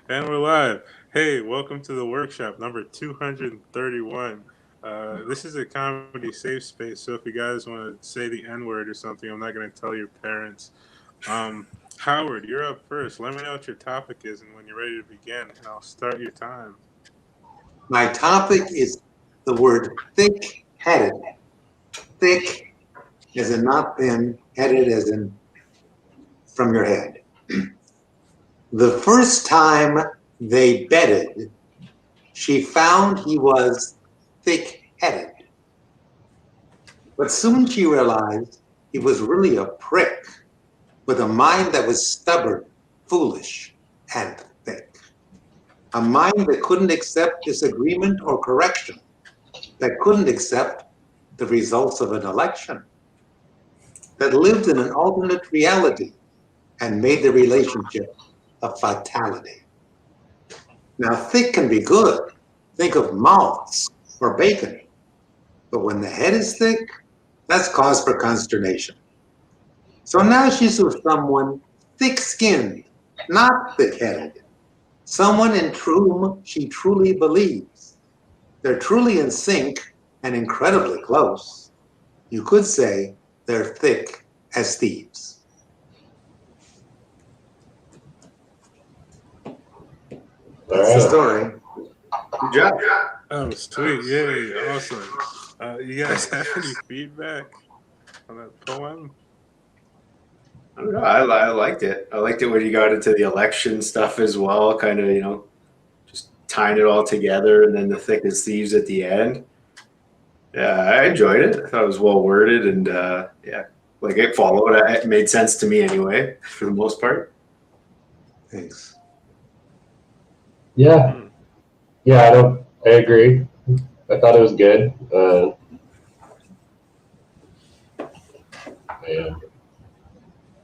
And we're live. Hey, welcome to the workshop number 231. This is a comedy safe space, so if you guys want to say the N word or something, I'm not going to tell your parents. Howard, you're up first. Let me know what your topic is and when you're ready to begin, and I'll start your time. My topic is the word thick-headed. Thick as in not thin, headed as in from your head. The first time they bedded, she found he was thick-headed. But soon she realized he was really a prick with a mind that was stubborn, foolish, and thick. A mind that couldn't accept disagreement or correction, that couldn't accept the results of an election, that lived in an alternate reality and made the relationship a fatality. Now, thick can be good. Think of mouths or bacon. But when the head is thick, that's cause for consternation. So now she's with someone thick-skinned, not thick-headed. Someone in whom she truly believes. They're truly in sync and incredibly close. You could say they're thick as thieves. That's the story. Good job. Oh, sweet. Yay. Awesome. You guys have any feedback on that poem? I don't know. I liked it. I liked it when you got into the election stuff as well, kind of, just tying it all together, and then the thick as thieves at the end. Yeah, I enjoyed it. I thought it was well worded, and like it followed. It made sense to me anyway, for the most part. Thanks. Yeah. I agree. I thought it was good.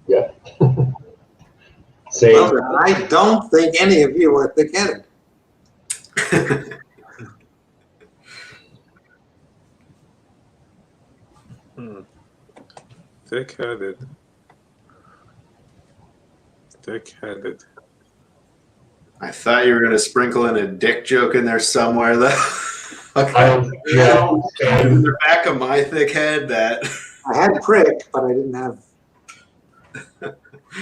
Yeah. Same. Well, I don't think any of you are thick-headed. Thick-headed. Thick-headed. I thought you were going to sprinkle in a dick joke in there somewhere, though. Okay. In the back of my thick head, that I had prick, but I didn't have.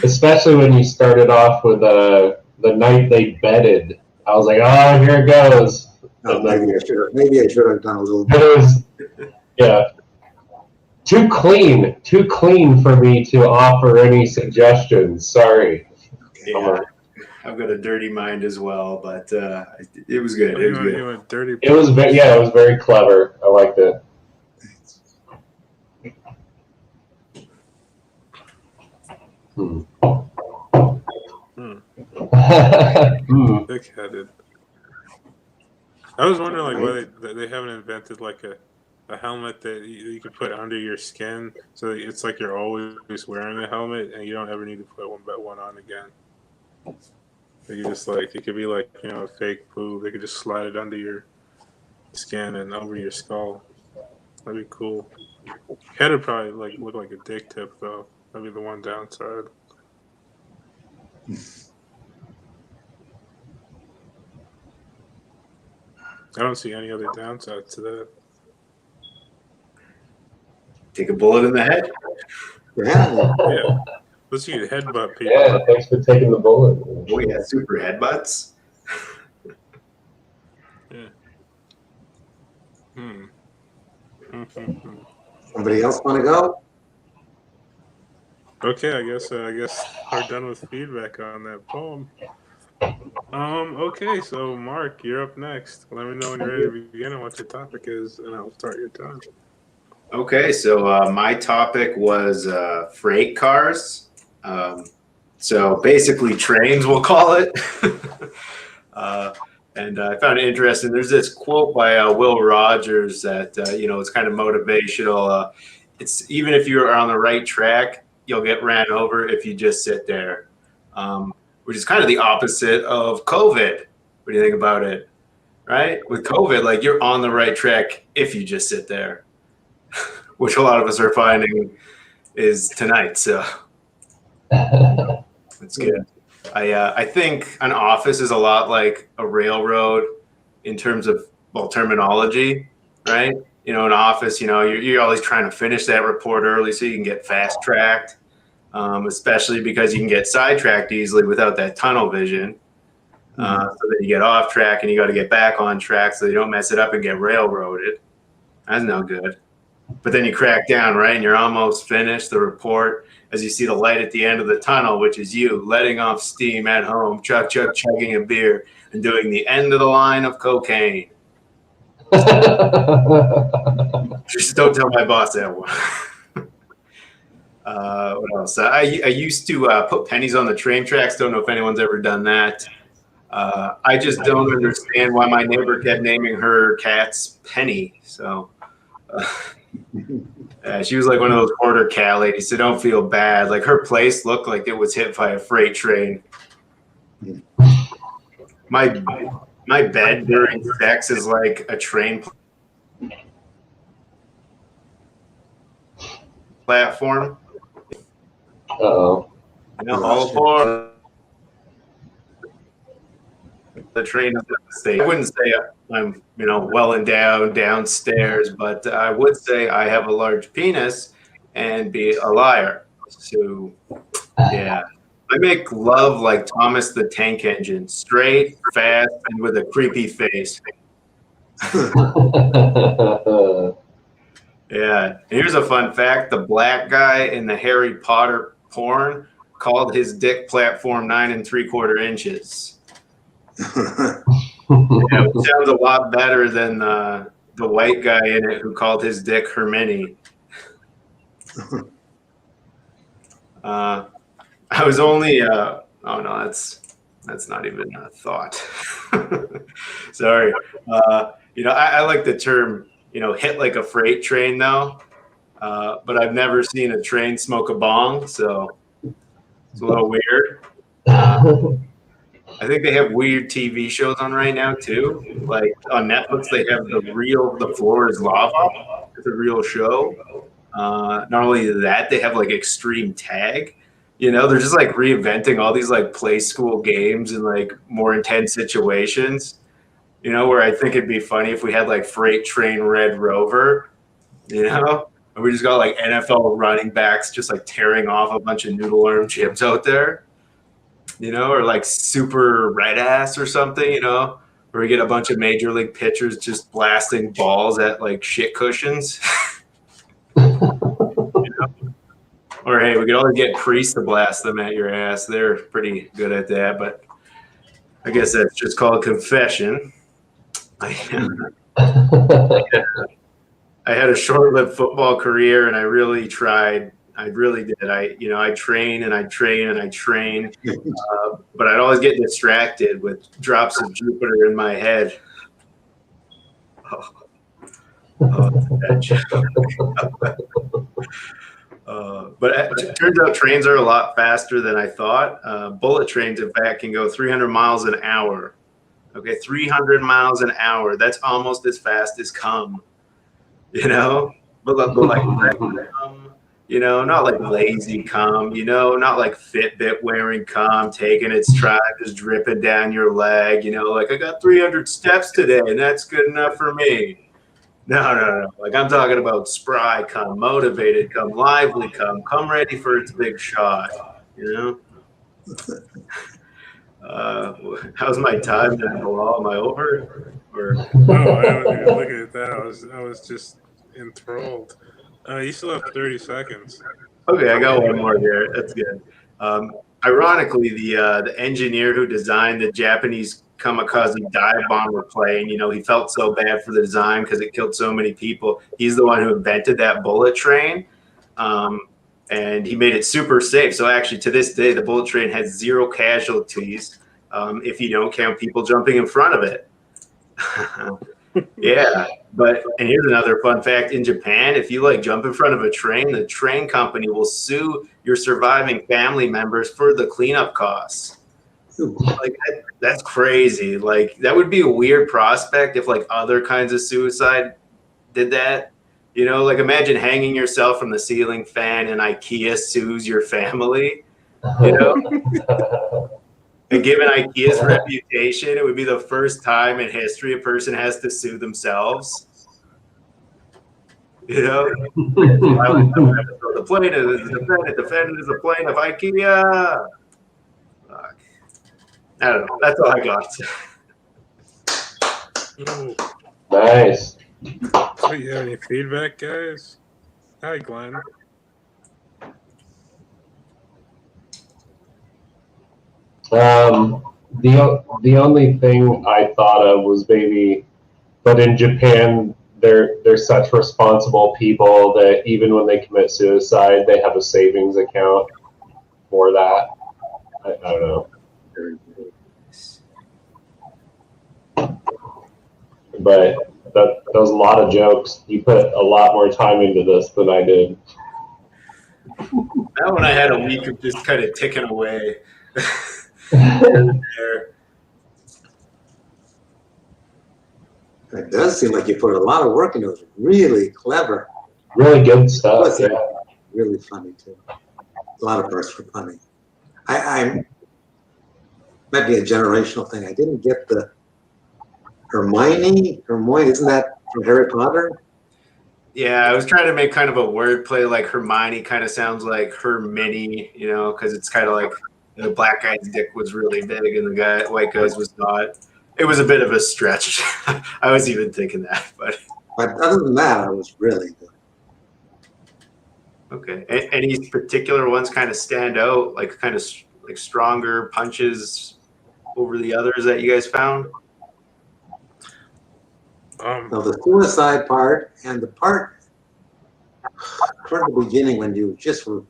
Especially when you started off with the night they bedded. I was like, oh, here it goes. No, maybe I should have done a little But it was, too clean for me to offer any suggestions. Sorry. Yeah, I've got a dirty mind as well, but it was good. It was good. You went dirty. It was very clever. I liked it. Thick-headed. I was wondering, why they haven't invented a helmet that you could put under your skin, so it's like you're always wearing a helmet and you don't ever need to put one on again. You just it could be a fake poo. They could just slide it under your skin and over your skull. That'd be cool. Head would probably look like a dick tip though. That'd be the one downside. I don't see any other downside to that. Take a bullet in the head. Yeah. Let's see headbutt people. Yeah, thanks for taking the bullet. Oh yeah, super headbutts. Yeah. Somebody else want to go? Okay, I guess we're done with feedback on that poem. Okay, so Mark, you're up next. Let me know when you're ready to begin and what your topic is, and I'll start your time. Okay, so my topic was freight cars. So basically trains, we'll call it. And I found it interesting. There's this quote by Will Rogers that, it's kind of motivational. It's even if you're on the right track, you'll get ran over if you just sit there, which is kind of the opposite of COVID. What do you think about it? Right? With COVID, you're on the right track if you just sit there, which a lot of us are finding is tonight. So that's good. I think an office is a lot like a railroad in terms of, well, terminology, right? You know, an office, you know, you're always trying to finish that report early so you can get fast tracked, especially because you can get sidetracked easily without that tunnel vision. So that you get off track and you got to get back on track so you don't mess it up and get railroaded. That's no good. But then you crack down, right? And you're almost finished the report as you see the light at the end of the tunnel, which is you letting off steam at home, chugging a beer and doing the end of the line of cocaine. Just don't tell my boss that one. What else? I used to put pennies on the train tracks. Don't know if anyone's ever done that. I just don't understand why my neighbor kept naming her cats Penny. So she was like one of those border cat ladies, so don't feel bad. Like her place looked like it was hit by a freight train. My bed during sex is like a train platform. Uh-oh. You know, all aboard the train of the state. I wouldn't say I'm, you know, well endowed downstairs, but I would say I have a large penis and be a liar. So, yeah. I make love like Thomas the Tank Engine, straight, fast, and with a creepy face. Yeah. And here's a fun fact. The black guy in the Harry Potter porn called his dick platform 9 3/4 inches. Yeah, it sounds a lot better than the white guy in it who called his dick Hermione. I was only oh no, that's not even a thought. Sorry. You know, I like the term, you know, hit like a freight train though. But I've never seen a train smoke a bong, so it's a little weird. I think they have weird TV shows on right now too. Like on Netflix, they have The Floor is Lava. It's a real show. Not only that, they have like Extreme Tag. You know, they're just like reinventing all these like play school games and like more intense situations. You know, where I think it'd be funny if we had like Freight Train Red Rover. You know, and we just got like NFL running backs just like tearing off a bunch of noodle arm gyms out there. You know, or like Super Red Ass or something, you know, where we get a bunch of major league pitchers just blasting balls at like shit cushions. You know? Or hey, we could always get priests to blast them at your ass. They're pretty good at that, but I guess that's just called confession. I had a short-lived football career, and I really tried. I really did. I train and I train and I train, but I'd always get distracted with drops of Jupiter in my head. But it turns out trains are a lot faster than I thought. Bullet trains, in fact, can go 300 miles an hour. Okay, 300 miles an hour. That's almost as fast as cum. You know, but like you know, not like lazy cum, you know, not like Fitbit wearing cum, taking its stride, just dripping down your leg, you know, like I got 300 steps today and that's good enough for me. No. Like I'm talking about spry cum, motivated cum, lively cum ready for its big shot, you know? How's my time then, Bilal? Am I over? Or No, I wasn't even looking at that. I was just enthralled. You still have 30 seconds. Okay, I got one more here. That's good. Ironically, the engineer who designed the Japanese kamikaze dive bomber plane, you know, he felt so bad for the design because it killed so many people. He's the one who invented that bullet train, and he made it super safe. So actually, to this day, the bullet train has 0 casualties if you don't count people jumping in front of it. Yeah, and here's another fun fact. In Japan, if you like jump in front of a train, the train company will sue your surviving family members for the cleanup costs. Like that's crazy. Like that would be a weird prospect if like other kinds of suicide did that. You know, like imagine hanging yourself from the ceiling fan and IKEA sues your family. You know, And given IKEA's reputation, it would be the first time in history a person has to sue themselves. You know, the plaintiff is the defendant is the plaintiff. IKEA. Fuck. I don't know. That's all I got. Oh, Nice. so you have any feedback, guys? Hi, Glenn. The only thing I thought of was maybe, but in Japan, they're such responsible people that even when they commit suicide, they have a savings account for that. I don't know. But that was a lot of jokes. You put a lot more time into this than I did. That one I had a week of just kind of ticking away. There. It does seem like you put a lot of work into it. Really clever. Really good stuff. Listen, Yeah. really funny too. A lot of parts were funny. I might be a generational thing. I didn't get the Hermione, isn't that from Harry Potter? Yeah, I was trying to make kind of a wordplay, like Hermione kind of sounds like her mini, you know, because it's kind of like the black guy's dick was really big and the white guy's was not. It was a bit of a stretch. I was even thinking that, but other than that, I was really good. okay. Any particular ones kind of stand out, like kind of like stronger punches over the others that you guys found? Now the suicide part and the part toward the beginning when you just were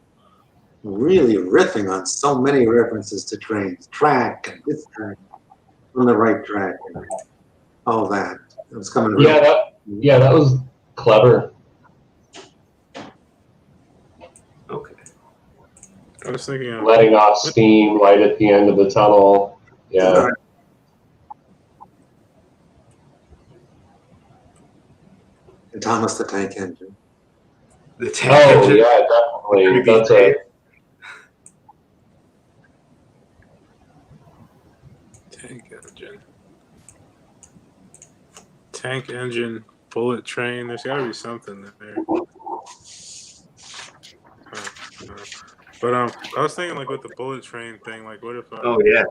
really riffing on so many references to trains, track and this track, on the right track, and all that. It was coming. Yeah, that was clever. Okay. I was thinking of Letting off steam right at the end of the tunnel. Yeah. And Thomas the Tank Engine. The tank Oh engine. yeah, definitely. That's a tank engine, bullet train. There's got to be something there. But I was thinking like with the bullet train thing, like what if? Oh yeah.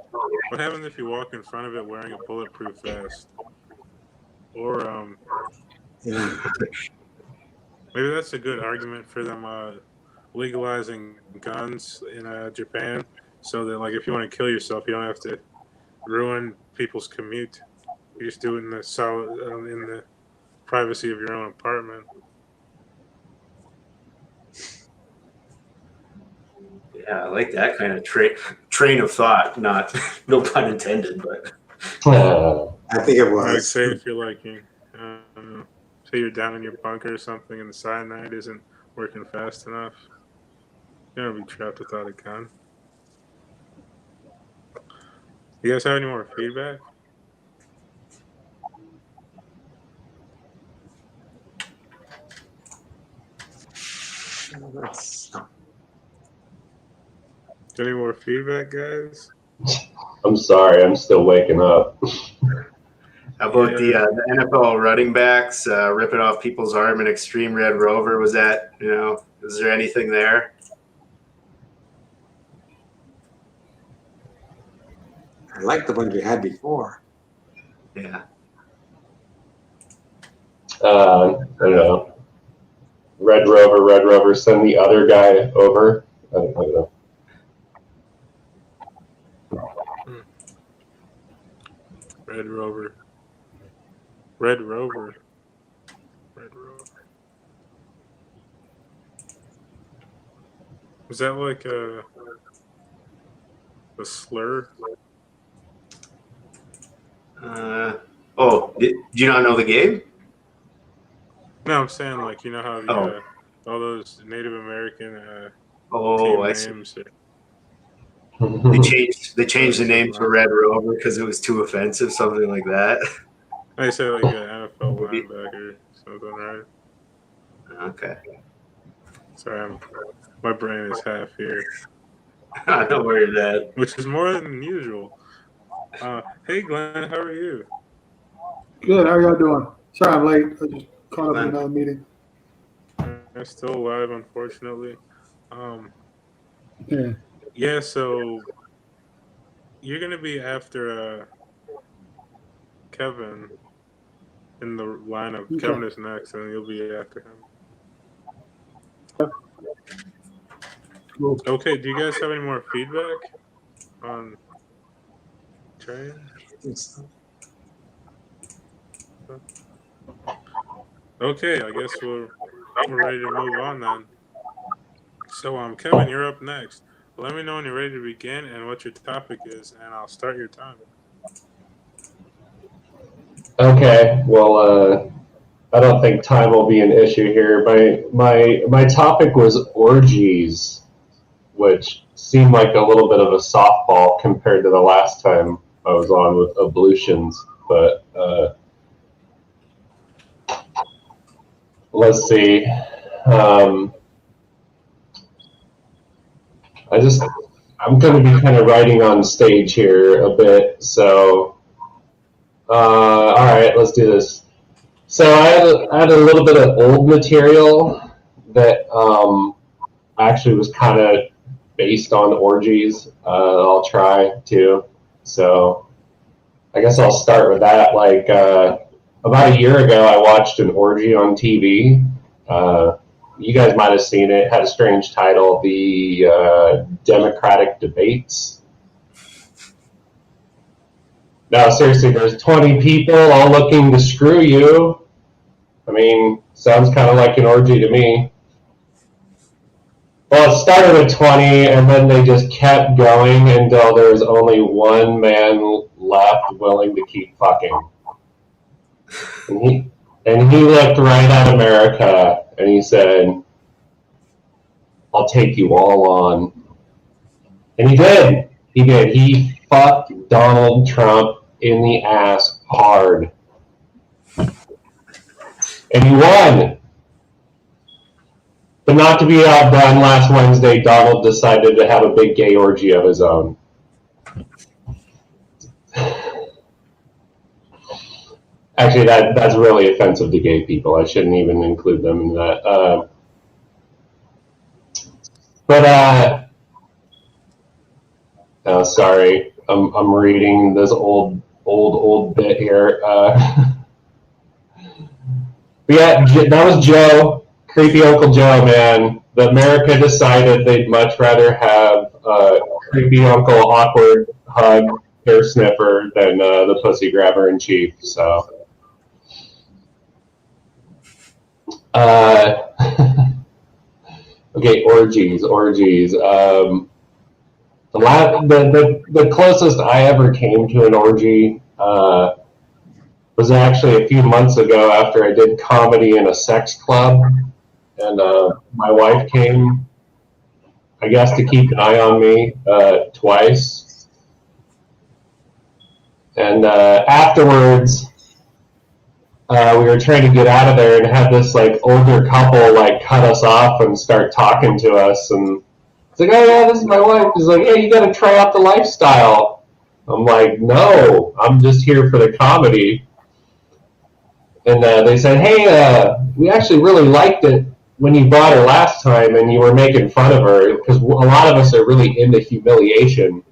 What happens if you walk in front of it wearing a bulletproof vest? Or Yeah. maybe that's a good argument for them legalizing guns in Japan, so that like if you want to kill yourself, you don't have to ruin people's commute. You just do it in the privacy of your own apartment. Yeah, I like that kind of train of thought. Not no pun intended, but I think it Like was. say if you're like say you're down in your bunker or something, and the cyanide isn't working fast enough, you're gonna be trapped without a gun. You guys have any more feedback? Any more feedback, guys? I'm sorry, I'm still waking up. how about the NFL running backs ripping off people's arm in Extreme Red Rover? Was that, is there anything there? I like the ones we had before. Yeah. I don't know. Red Rover, send the other guy over. I don't know. Red Rover. Was that like a slur? Did you not know the game? No, I'm saying like you know how the, all those Native American team I see. names. They changed the name to Red Rover because it was too offensive, something like that. I say like an NFL linebacker, something, right? Okay. Sorry, my brain is half here, I know where you're at. which is more than usual. Hey, Glenn, how are you? Good. How y'all doing? Sorry I'm late. I just caught up in another meeting. I'm still alive, unfortunately. Yeah. Yeah, so you're gonna be after Kevin in the lineup. Okay. Kevin is next, and you'll be after him. Cool. Okay, do you guys have any more feedback on train? Okay, I guess we're ready to move on then. So, Kevin, you're up next. Let me know when you're ready to begin and what your topic is, and I'll start your time. Okay, well, I don't think time will be an issue here. My topic was orgies, which seemed like a little bit of a softball compared to the last time I was on with ablutions. But let's see. I'm going to be kind of writing on stage here a bit. So, all right, let's do this. So I had a little bit of old material that actually was kind of based on orgies. I'll try to. So I guess I'll start with that. Like about a year ago, I watched an orgy on TV. You guys might have seen it. It had a strange title, the Democratic Debates. No, seriously, there's 20 people all looking to screw you. I mean, sounds kind of like an orgy to me. Well, it started with 20, and then they just kept going until there was only one man left willing to keep fucking. And he looked right at America, and he said, I'll take you all on. And he did. He did. He fucked Donald Trump in the ass hard. And he won. But not to be outdone, last Wednesday, Donald decided to have a big gay orgy of his own. Actually, that's really offensive to gay people. I shouldn't even include them in that. Oh, sorry, I'm reading this old bit here. But yeah, that was Joe, creepy Uncle Joe, man. The America decided they'd much rather have creepy Uncle Awkward Hug Hair Sniffer than the Pussy Grabber in Chief. So. Okay, orgies. The closest I ever came to an orgy was actually a few months ago after I did comedy in a sex club, and my wife came, I guess, to keep an eye on me twice, and afterwards we were trying to get out of there and had this like older couple like cut us off and start talking to us, and it's like, oh yeah, this is my wife. He's like, hey, you got to try out the lifestyle. I'm like, no, I'm just here for the comedy. And they said, hey, we actually really liked it when you brought her last time and you were making fun of her, because a lot of us are really into humiliation.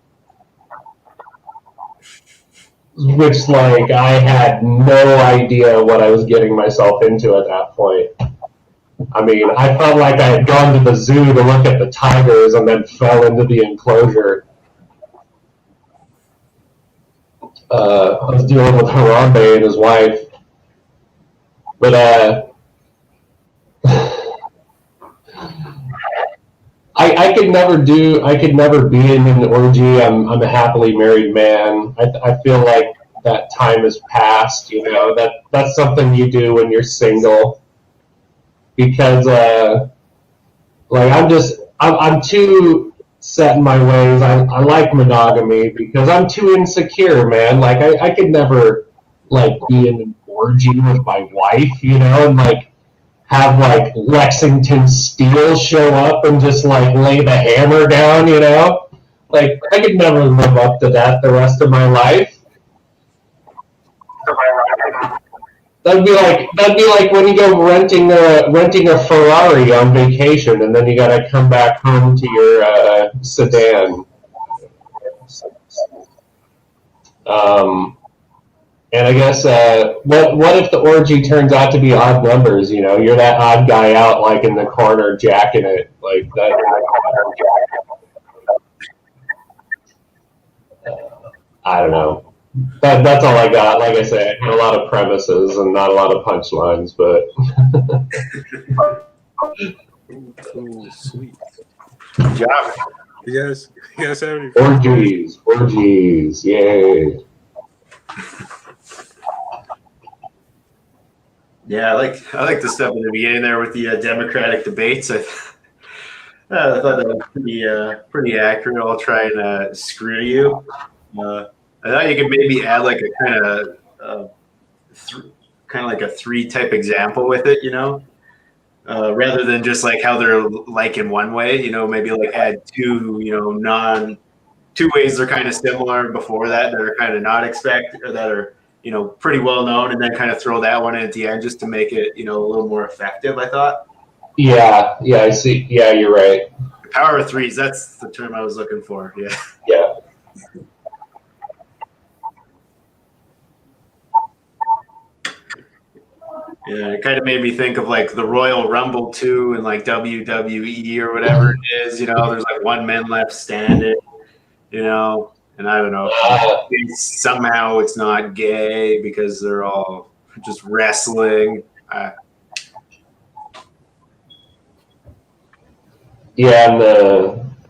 Which, like, I had no idea what I was getting myself into at that point. I mean, I felt like I had gone to the zoo to look at the tigers and then fell into the enclosure. I was dealing with Harambe and his wife. But, I could never be in an orgy. I'm a happily married man. I feel like that time has passed, you know, that's something you do when you're single. Because, like, I'm too set in my ways. I like monogamy because I'm too insecure, man. Like, I could never, like, be in an orgy with my wife, you know, and, like, have, like, Lexington Steel show up and just, like, lay the hammer down, you know? Like, I could never live up to that the rest of my life. That'd be like when you go renting a Ferrari on vacation, and then you got to come back home to your sedan. And I guess what if the orgy turns out to be odd numbers? You know, you're that odd guy out, like in the corner, jacking it, like that. I don't know. That's all I got. Like I said, a lot of premises and not a lot of punchlines, but Cool, sweet. Good job. You guys have any orgies, yay! Yeah, I like the stuff in the beginning there with the Democratic debates. I thought that was pretty accurate. I'll try and screw you. I thought you could maybe add like a kind of like a 3 type example with it, you know, rather than just like how they're like in one way, you know, maybe like add 2, you know, 2 ways they're kind of similar before that are kind of not expected or that are, you know, pretty well known, and then kind of throw that one in at the end just to make it, you know, a little more effective, I thought. Yeah, I see. Yeah, you're right. The power of 3s, that's the term I was looking for. Yeah. Yeah. Yeah, it kind of made me think of like the Royal Rumble 2 and like WWE or whatever it is. You know, there's like 1 man left standing, you know, and I don't know. Somehow it's not gay because they're all just wrestling. Yeah, and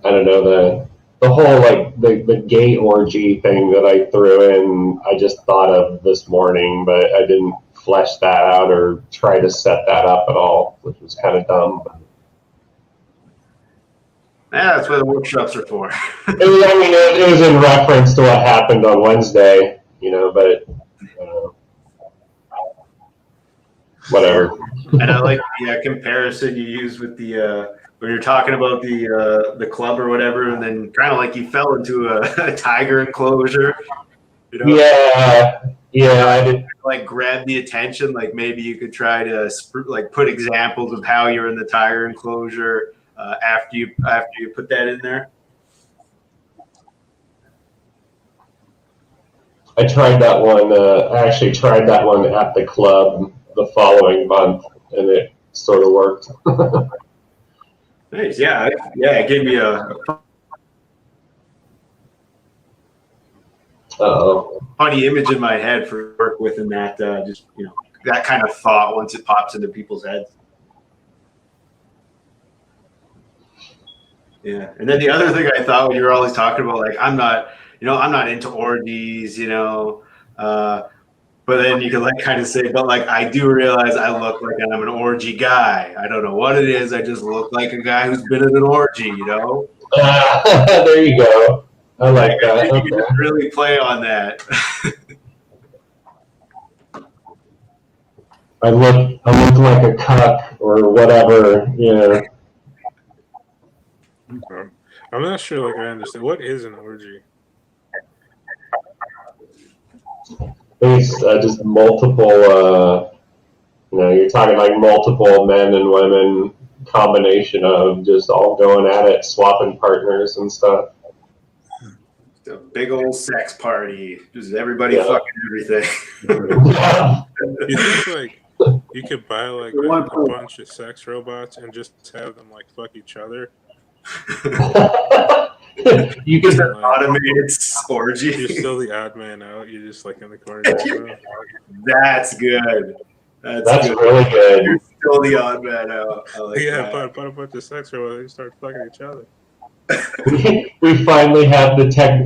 I don't know, the whole like the gay orgy thing that I threw in, I just thought of this morning, but I didn't flesh that out or try to set that up at all, which was kind of dumb. Yeah, that's what the workshops are for. It was in reference to what happened on Wednesday, you know, but whatever. And I like the comparison you use with the when you're talking about the club or whatever, and then kind of like you fell into a tiger enclosure. You know? Yeah, I did. Like grab the attention. Like maybe you could try to like put examples of how you're in the tiger enclosure after you put that in there. I tried that one. I actually tried that one at the club the following month, and it sort of worked. Nice, yeah. It gave me a funny image in my head for work with, and that just, you know, that kind of thought once it pops into people's heads. Yeah, and then the other thing I thought when you were always talking about, like, I'm not into orgies, you know, but then you could like kind of say, but like I do realize I look like I'm an orgy guy. I don't know what it is. I just look like a guy who's been in an orgy, you know. There you go. I like that. I think you can really play on that. I look like a cuck or whatever, you know. I'm not sure. Like I understand what is an orgy. It's just multiple. You know, you're talking like multiple men and women combination of just all going at it, swapping partners and stuff. It's a big old sex party. Just everybody fucking everything. You think like you could buy like a bunch of sex robots and just have them like fuck each other? You can just an automated orgy. You're still the odd man out. You're just like in the corner. That's good. That's good. Really good. You're still the odd man out. I like that. But a bunch of sex robots, they start fucking each other. we finally have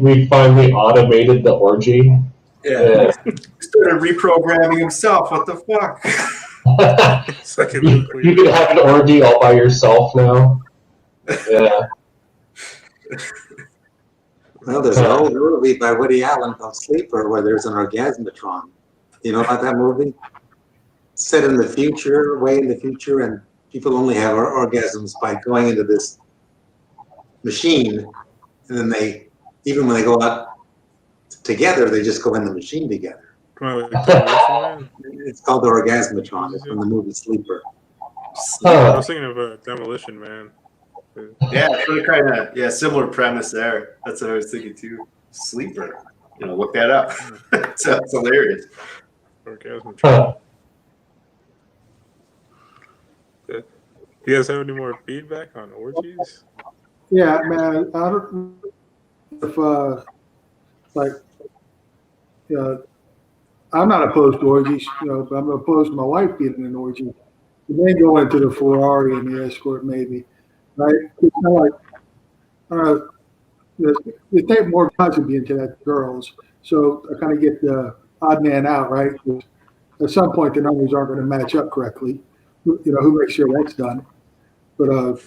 we finally automated the orgy. Yeah. Started reprogramming himself. What the fuck? You can have an orgy all by yourself now. Yeah. Well, there's an old movie by Woody Allen called Sleeper where there's an orgasmatron. You know about that movie? Set in the future, way in the future, and people only have orgasms by going into this machine, And then even when they go out together, they just go in the machine together. Like Demolition Man? It's called the Orgasmatron. It's from the movie Sleeper. I was thinking of Demolition Man. Yeah, kind of similar premise there. That's what I was thinking too. Sleeper. Look that up. Sounds hilarious. Orgasmatron. Huh. Do you guys have any more feedback on orgies? Yeah, man. I don't know if I'm not opposed to orgies, but I'm opposed to my wife being in an orgy. And then go into the Ferrari and the escort, maybe. Right? It's kind of like, you think more guys would be into that than girls. So I kind of get the odd man out, right? At some point, the numbers aren't going to match up correctly. Who makes sure that's done? But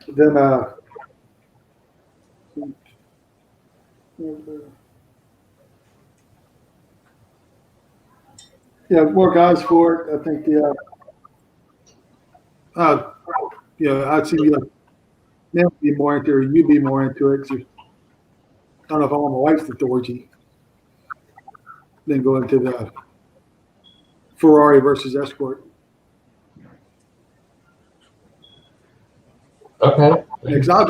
then, more guys for it. I think, I'd see them be more into it, or you be more into it. I don't know if I want my wife to orgy. Then go into the Ferrari versus escort. Okay. Because I'll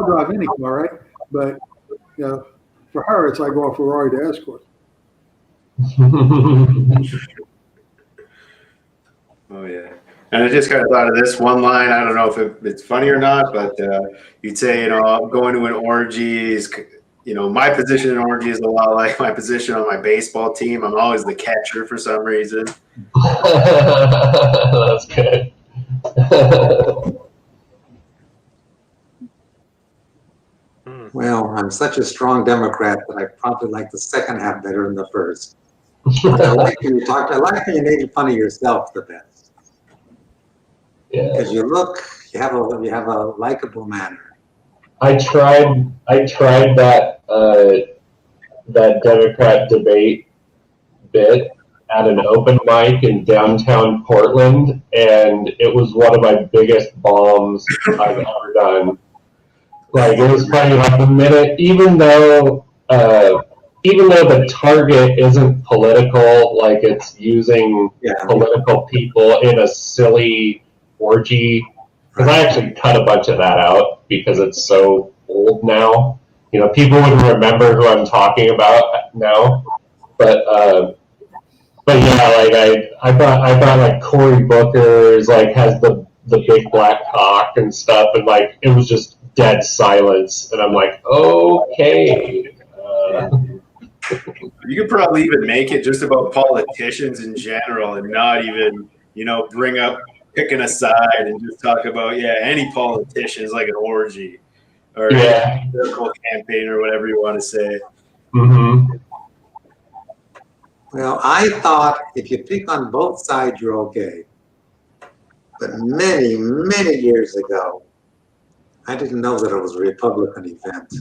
drive any car, right? But for her, it's like going Ferrari to escort. Oh yeah. And I just kind of thought of this one line. I don't know if it's funny or not, but you'd say, I'm going to an orgy. My position in orgy is a lot like my position on my baseball team. I'm always the catcher for some reason. That's good. Well, I'm such a strong Democrat that I probably like the second half better than the first. But I like when you made fun of yourself the best. Yeah. Because you have a likable manner. I tried that that Democrat debate bit at an open mic in downtown Portland, and it was one of my biggest bombs I've ever done. Like, it was funny, like the minute, even though the target isn't political, like it's using political people in a silly orgy, because I actually cut a bunch of that out because it's so old now. People wouldn't remember who I'm talking about now. But yeah, like I thought like Cory Booker's like has the big black cock and stuff, and like it was just dead silence, and I'm like, okay. You could probably even make it just about politicians in general and not even, bring up picking a side and just talk about, any politician is like an orgy or a political campaign or whatever you want to say. Mm-hmm. Well, I thought if you pick on both sides, you're okay. But many, many years ago, I didn't know that it was a Republican event.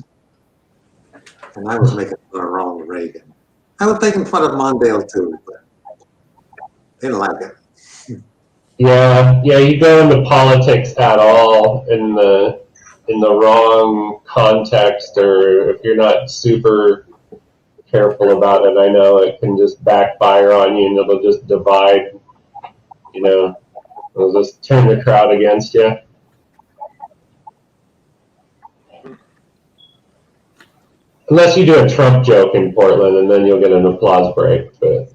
And I was making fun of Ronald Reagan. I was making fun of Mondale too, but they didn't like it. Yeah, you go into politics at all in the wrong context, or if you're not super careful about it, I know it can just backfire on you, and it'll just divide. It'll just turn the crowd against you. Unless you do a Trump joke in Portland, and then you'll get an applause break. But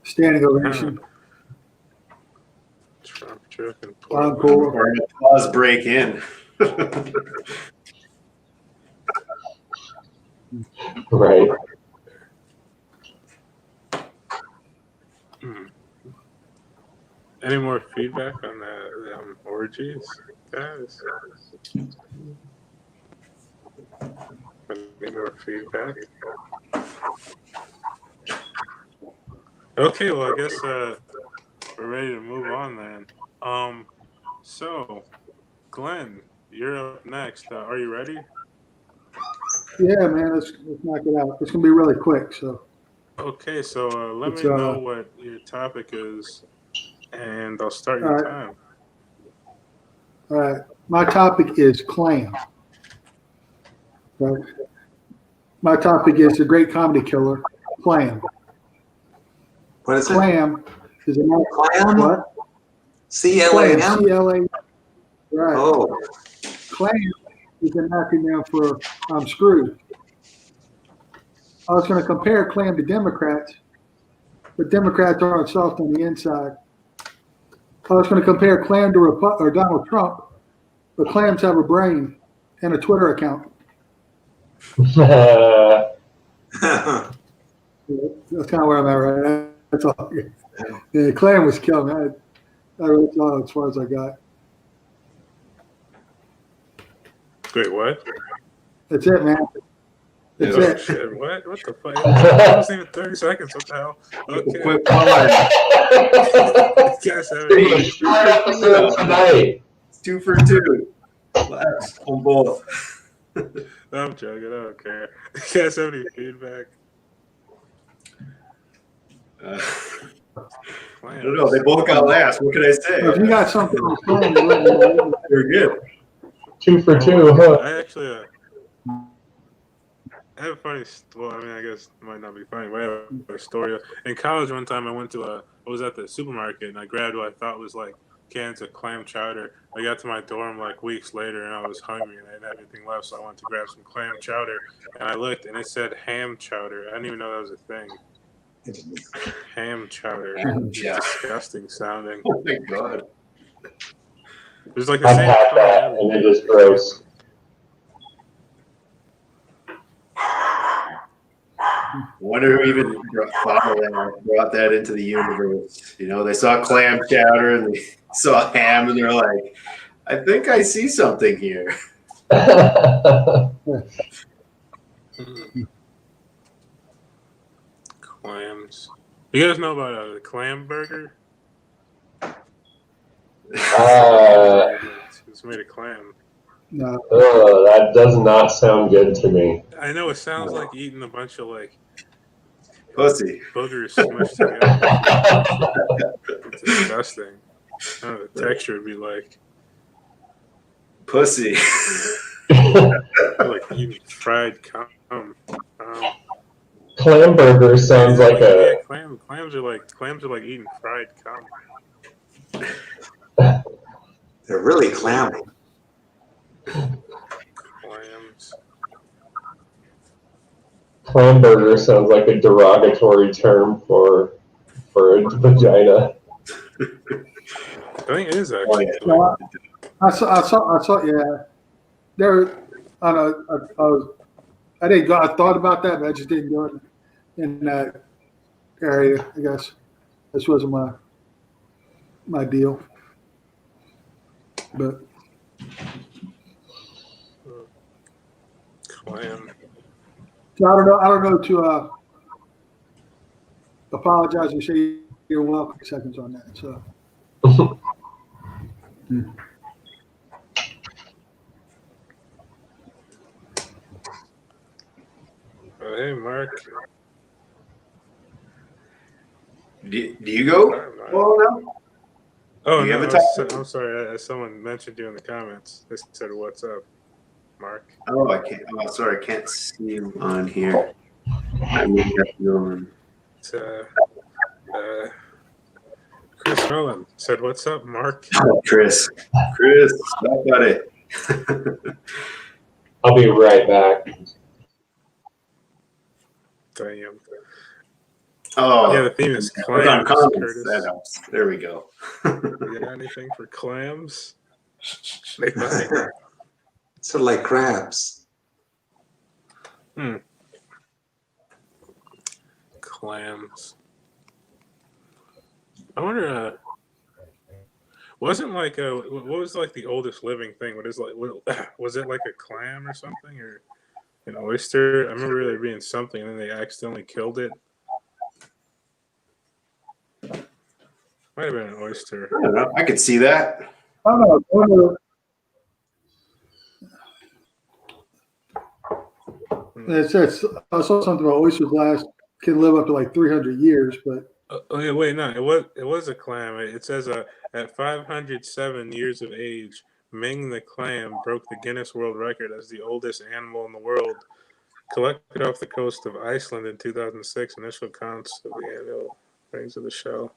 Standing ovation. Trump joke in Encore. Portland. Or an applause break in. right. Any more feedback on the orgies, guys? Any more feedback? Okay, well, I guess we're ready to move on then. So, Glenn, you're up next. Are you ready? Yeah, man, let's knock it out. It's gonna be really quick. So. Okay, so let me know what your topic is, and I'll start your time. All right. My topic is clam. Right. My topic is the great comedy killer, clam. What is it? Clam is a Clam? what? C-L-A-M? Clam, C-L-A. Right. Oh, Clam is an acronym for I'm screwed. I was going to compare clam to Democrats, but Democrats aren't soft on the inside. I was going to compare clam to Donald Trump, but clams have a brain and a Twitter account. That's kind of where I'm at right now. That's all. Yeah, clam was killing me. I really thought as far as I got. Wait, what? That's it, man. That's Oh, it. shit. What the fuck? It wasn't even 30 seconds. What the hell? Okay. Quick one. Guys, Tonight. It's 2 for 2. Relax on both. I'm joking. I don't care. You guys have any feedback? I don't know. They both got last. What can I say? If you got something on clam, you let me know. They're good. 2 for 2, huh? I actually I have a funny. Well, I mean, I guess it might not be funny, but I have a story. In college, one time I went to I was at the supermarket and I grabbed what I thought was like cans of clam chowder. I got to my dorm like weeks later and I was hungry and I didn't have anything left, so I went to grab some clam chowder and I looked and it said ham chowder. I didn't even know that was a thing. Ham chowder. Yeah. Disgusting sounding. Oh my god. It was like the I've same had that, color. and it is gross. I wonder who even brought that into the universe. You know, they saw clam chowder and they saw ham and they're like, I think I see something here. Clams. You guys know about the clam burger? It's made of clam. No. That does not sound good to me. I know it sounds like eating a bunch of like Pussy. boogers smushed together. It's disgusting. I don't know, the texture would be like Pussy. like eating fried cum. Clam burger sounds like a. Clams are like eating fried cum. they're really clammy. Clams. Clam burger sounds like a derogatory term for a vagina. I think it is actually. No, I saw. Yeah, there. I don't know. I didn't go. I thought about that, but I just didn't go in that area. I guess this wasn't my deal. But Clam. so I don't know to apologize and say you're welcome. Seconds on that. So. Oh, hey, Mark. Do you go? Well, no. Oh, Do you no, have a I'm sorry. Someone mentioned you in the comments. They said, "What's up, Mark?" Oh, I can't. Oh, sorry, I can't see him on here. I may have to go on. It's, Chris Nolan said, "What's up, Mark?" Oh, Chris, stop at it. I'll be right back. Damn. Oh, Yeah, the theme is click on clams, comments. Curtis. That helps. There we go. You got anything for clams? They might. Sort of like crabs. Clams. I wonder. Wasn't like what was like the oldest living thing? Was it like a clam or something, or an oyster? I remember there being something, and then they accidentally killed it. Might have been an oyster. I don't know. I could see that. I don't know. It's, I saw something about oysters can live up to like 300 years, but Oh yeah, wait, no, it was a clam. It says at 507 years of age, Ming the clam broke the Guinness World Record as the oldest animal in the world. Collected off the coast of Iceland in 2006. Initial counts of the annual rings of the shell.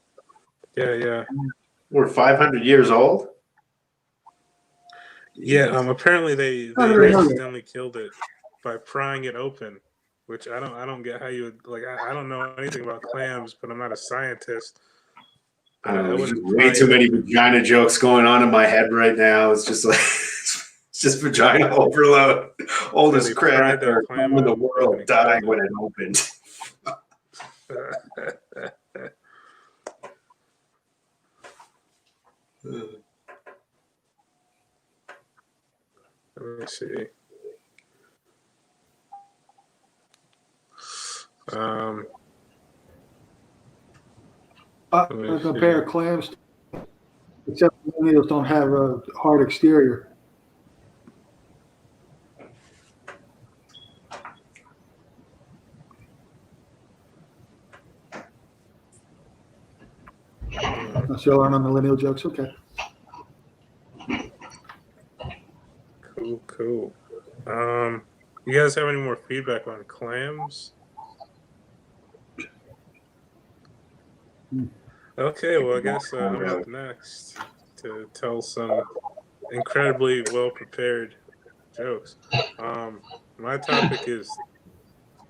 Yeah. We're 500 years old. Yeah. Apparently they accidentally killed it by prying it open, which I don't get how you would like. I don't know anything about clams, but I'm not a scientist. I don't know. There's wouldn't way pry too it many open. vagina jokes going on in my head right now. It's just like it's just vagina overload. Oldest they crab fried that clam in the open world and died killed when it opened. Let me see. I compare clams, except millennials don't have a hard exterior. I'm still learning millennial jokes. Okay. Cool. You guys have any more feedback on clams? Okay, well, I guess I'm up next to tell some incredibly well-prepared jokes. My topic is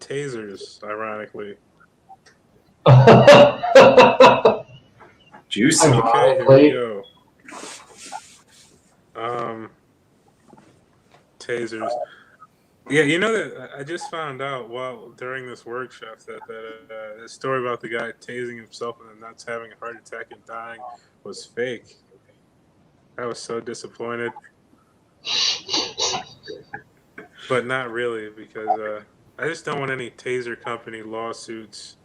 tasers, ironically. Juicy. Okay, here we go. Tasers. Yeah, you know that I just found out during this workshop that the story about the guy tasing himself and then nuts having a heart attack and dying was fake. I was so disappointed, but not really because I just don't want any taser company lawsuits.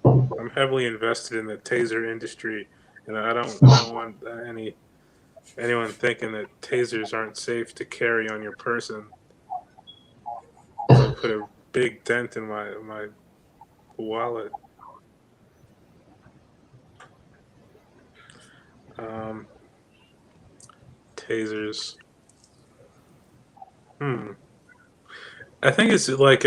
I'm heavily invested in the taser industry, and I don't want anyone thinking that tasers aren't safe to carry on your person. So put a big dent in my wallet. Tasers. I think it's like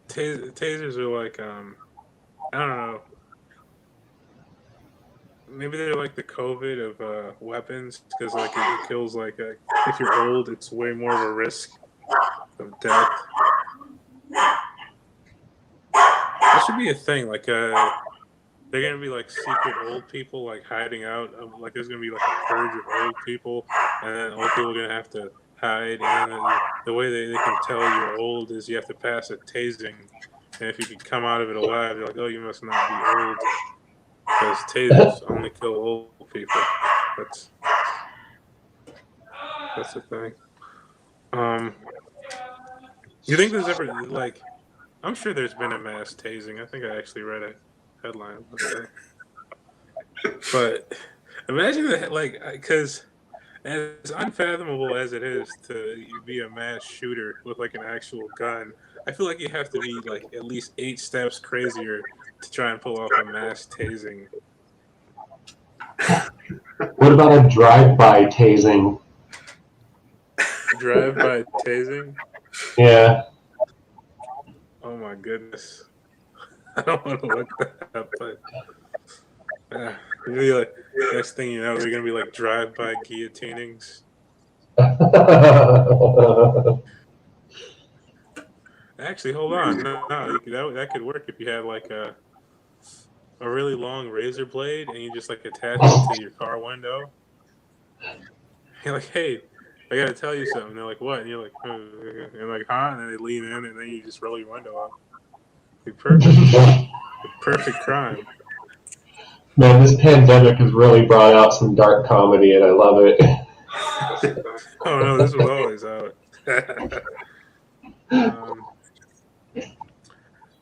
tasers are like I don't know. Maybe they're like the COVID of weapons because like it kills like if you're old, it's way more of a risk of death. That should be a thing. Like they're gonna be like secret old people like hiding out. Like there's gonna be like a purge of old people, and then old people are gonna have to hide. And then the way they can tell you're old is you have to pass a tasing, and if you can come out of it alive, they're like, oh, you must not be old. Because tasers only kill old people. That's the thing. You think there's ever like? I'm sure there's been a mass tasing. I think I actually read a headline about that. But imagine that, like, because as unfathomable as it is to be a mass shooter with like an actual gun, I feel like you have to be like at least 8 steps crazier to try and pull off a mass tasing. What about a drive-by tasing? Drive-by tasing? Yeah. Oh my goodness. I don't want to look that up, but really, like, next thing you know, they're going to be like drive-by guillotinings. Actually, hold on. No, that could work if you had like a really long razor blade and you just like attach it to your car window. You're like, hey, I gotta tell you something. They're like, what? And you're like, and like, huh? And then they lean in and then you just roll your window up. Be perfect. Perfect crime. Man, this pandemic has really brought out some dark comedy, and I love it. Oh no, this was always out.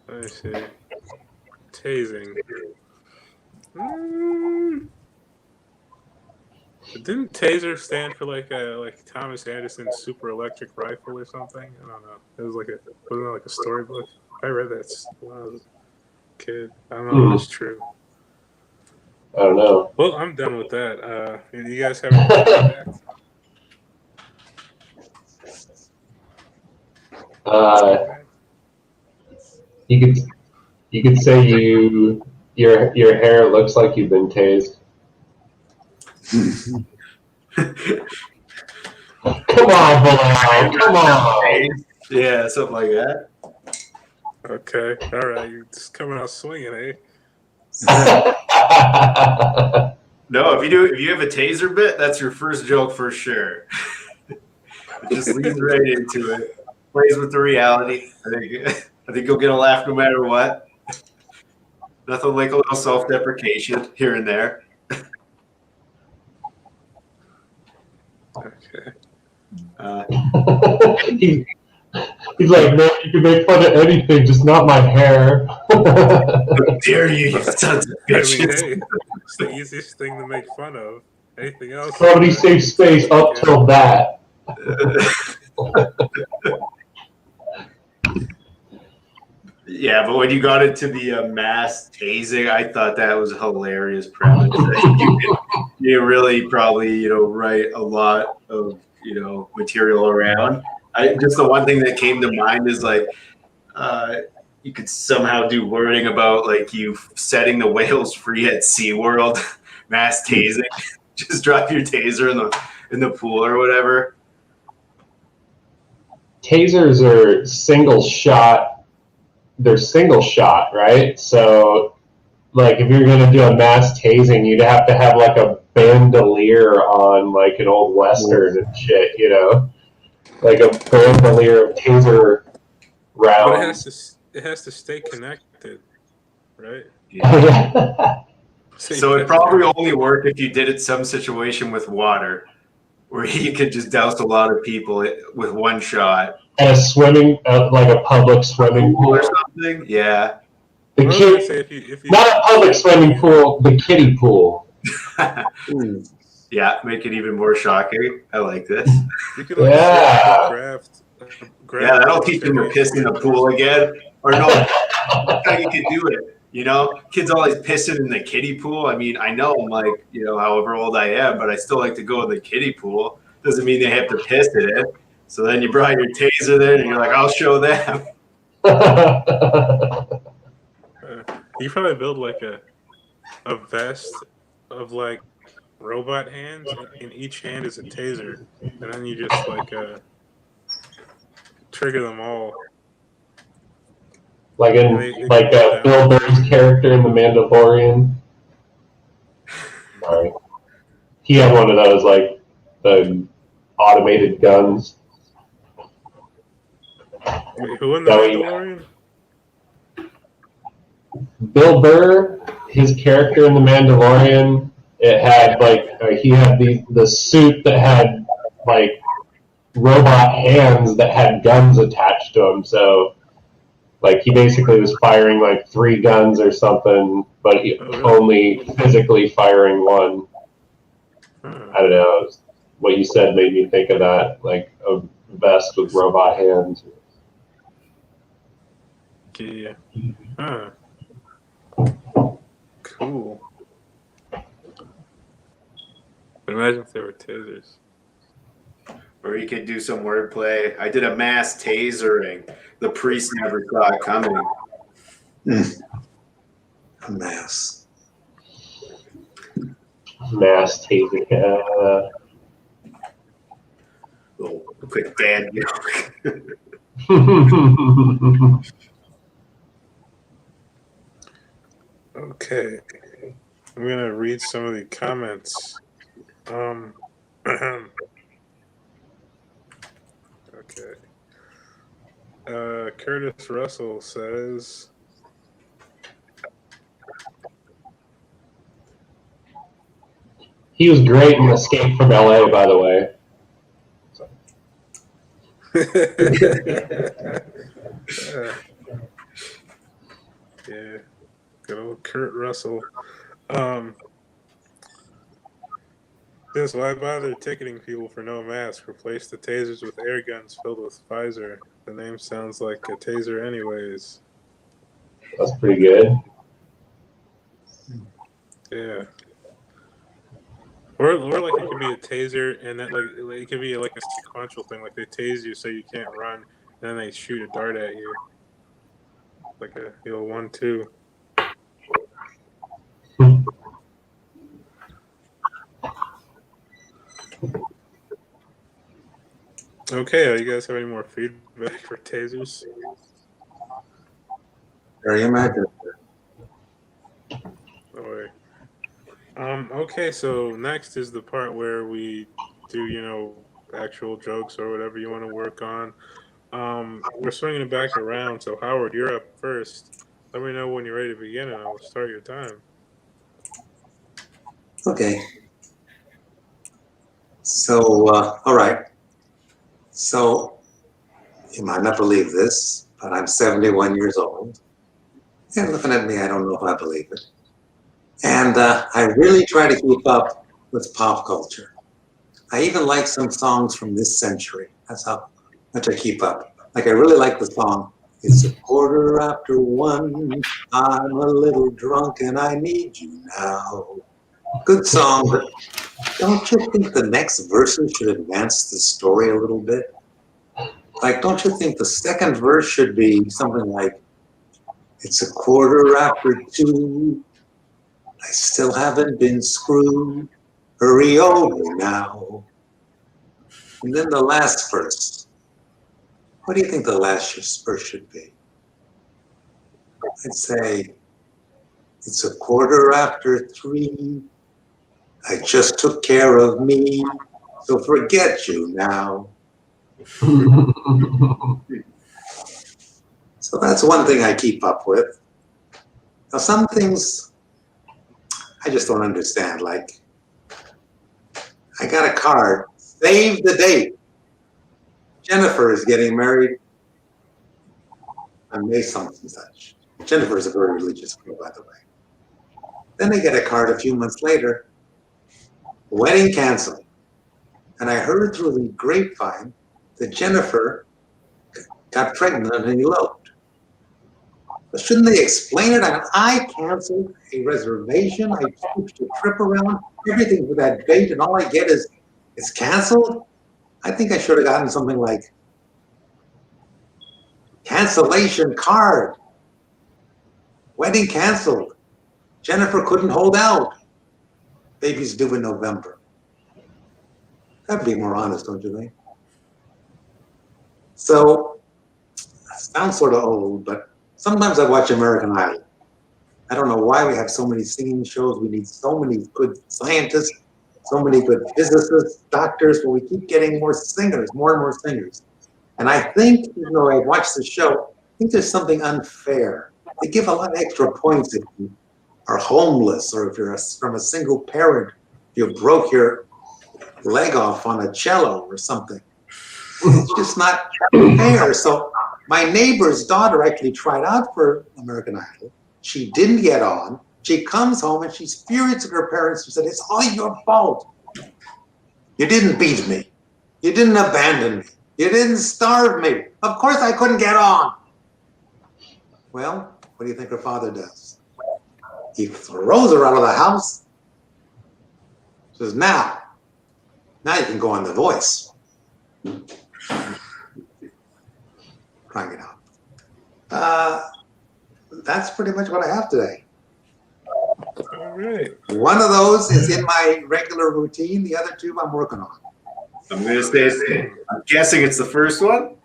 Let me see. Tasing. Didn't taser stand for like Thomas Anderson's super electric rifle or something? I don't know. It was like wasn't it like a storybook? I read that when I was a kid. I don't know if it's true. I don't know. Well, I'm done with that. You guys have any feedback? You could say your hair looks like you've been tased. Come on, Bilal. Come on. Yeah, something like that. Okay, all right. You're just coming out swinging, eh? No, if you have a taser bit, that's your first joke for sure. It just leads right into it. Plays with the reality. I think you'll get a laugh no matter what. Nothing like a little self-deprecation here and there. Okay. He's like, man, you can make fun of anything, just not my hair. How dare you sons of I mean, bitches. hey, it's the easiest thing to make fun of. Anything else? Comedy safe space up till that. Yeah, but when you got into the mass tasing, I thought that was a hilarious premise. You really probably, write a lot of, material around. Just the one thing that came to mind is like, you could somehow do wording about like you setting the whales free at SeaWorld, mass tasing. Just drop your taser in the pool or whatever. Tasers are single shot. They're single shot, right? So, like, if you're gonna do a mass tasing, you'd have to have like a bandolier on, like an old western and shit, like a bandolier of taser But rounds. it has to stay connected, right? Yeah. So it probably only work if you did it some situation with water, where you could just douse a lot of people with one shot. At like a public swimming pool or something. Yeah. The Well, I was kid, gonna say if you not a public swimming pool, the kiddie pool. Yeah, make it even more shocking. I like this. You could like Yeah, that'll teach them to piss in the pool again. Or no, that's how you could do it. Kids always pissing in the kiddie pool. I mean, I know I'm like, however old I am, but I still like to go in the kiddie pool. Doesn't mean they have to piss in it. So then you brought your taser there and you're like, I'll show them. You probably build like a vest of like robot hands, and each hand is a taser, and then you just like trigger them all. Like Bill Burr's character in The Mandalorian. Sorry. He had one of those, like, the automated guns. Wait, who in The Mandalorian? Bill Burr, his character in The Mandalorian, it had, like, he had the suit that had, like, robot hands that had guns attached to them, so... Like, he basically was firing, like, 3 guns or something, but he only physically firing one. I don't know. What you said made me think of that, like, a vest with robot hands. Yeah. Huh. Cool. But imagine if they were tasers. Or you could do some wordplay. I did a mass tasering. The priest never saw it coming. A mass. Mass tasing. Little quick dad joke. Okay. I'm gonna read some of the comments. Okay. Curtis Russell says, He was great in Escape from LA, by the way. Yeah, good old Kurt Russell. Says, why bother ticketing people for no mask? Replace the tasers with air guns filled with Pfizer. The name sounds like a taser anyways. That's pretty good. Yeah. or like it could be a taser, and that like it could be like a sequential thing. Like they tase you so you can't run, and then they shoot a dart at you, like a 1-2. Okay, you guys have any more feedback for tasers? Very imaginative. Oh, wait. Okay, so next is the part where we do, actual jokes or whatever you want to work on. We're swinging it back around. So Howard, you're up first. Let me know when you're ready to begin, and I'll start your time. Okay. So, all right. So, you might not believe this, but I'm 71 years old. And looking at me, I don't know if I believe it. And I really try to keep up with pop culture. I even like some songs from this century. That's how much I keep up. Like I really like the song, "It's 1:15, I'm a little drunk and I need you now." Good song, but don't you think the next verses should advance the story a little bit? Like, don't you think the second verse should be something like, "It's 2:15, I still haven't been screwed, hurry over now." And then the last verse. What do you think the last verse should be? I'd say, "It's 3:15, I just took care of me, so forget you now." So that's one thing I keep up with. Now, some things I just don't understand. Like, I got a card, save the date. Jennifer is getting married on May something such. Jennifer is a very religious girl, by the way. Then I get a card a few months later, wedding canceled. And I heard through the grapevine that Jennifer got pregnant and eloped. But shouldn't they explain it? I canceled a reservation. I switched a trip around, everything for that date, and all I get is it's canceled. I think I should have gotten something like cancellation card. Wedding canceled. Jennifer couldn't hold out. Baby's due in November. That'd be more honest, don't you think? So, sounds sort of old, but sometimes I watch American Idol. I don't know why we have so many singing shows. We need so many good scientists, so many good physicists, doctors, but we keep getting more singers, more and more singers. And I think, even though I watch the show, I think there's something unfair. They give a lot of extra points if you are homeless or if you're from a single parent, if you broke your leg off on a cello or something. It's just not fair. So my neighbor's daughter actually tried out for American Idol. She didn't get on. She comes home and she's furious at her parents and said, "It's all your fault. You didn't beat me. You didn't abandon me. You didn't starve me. Of course I couldn't get on." Well, what do you think her father does? He throws her out of the house. Says, now you can go on The Voice. Trying it out. That's pretty much what I have today. All right. One of those is in my regular routine. The other two I'm working on. I'm going to say, I'm guessing it's the first one.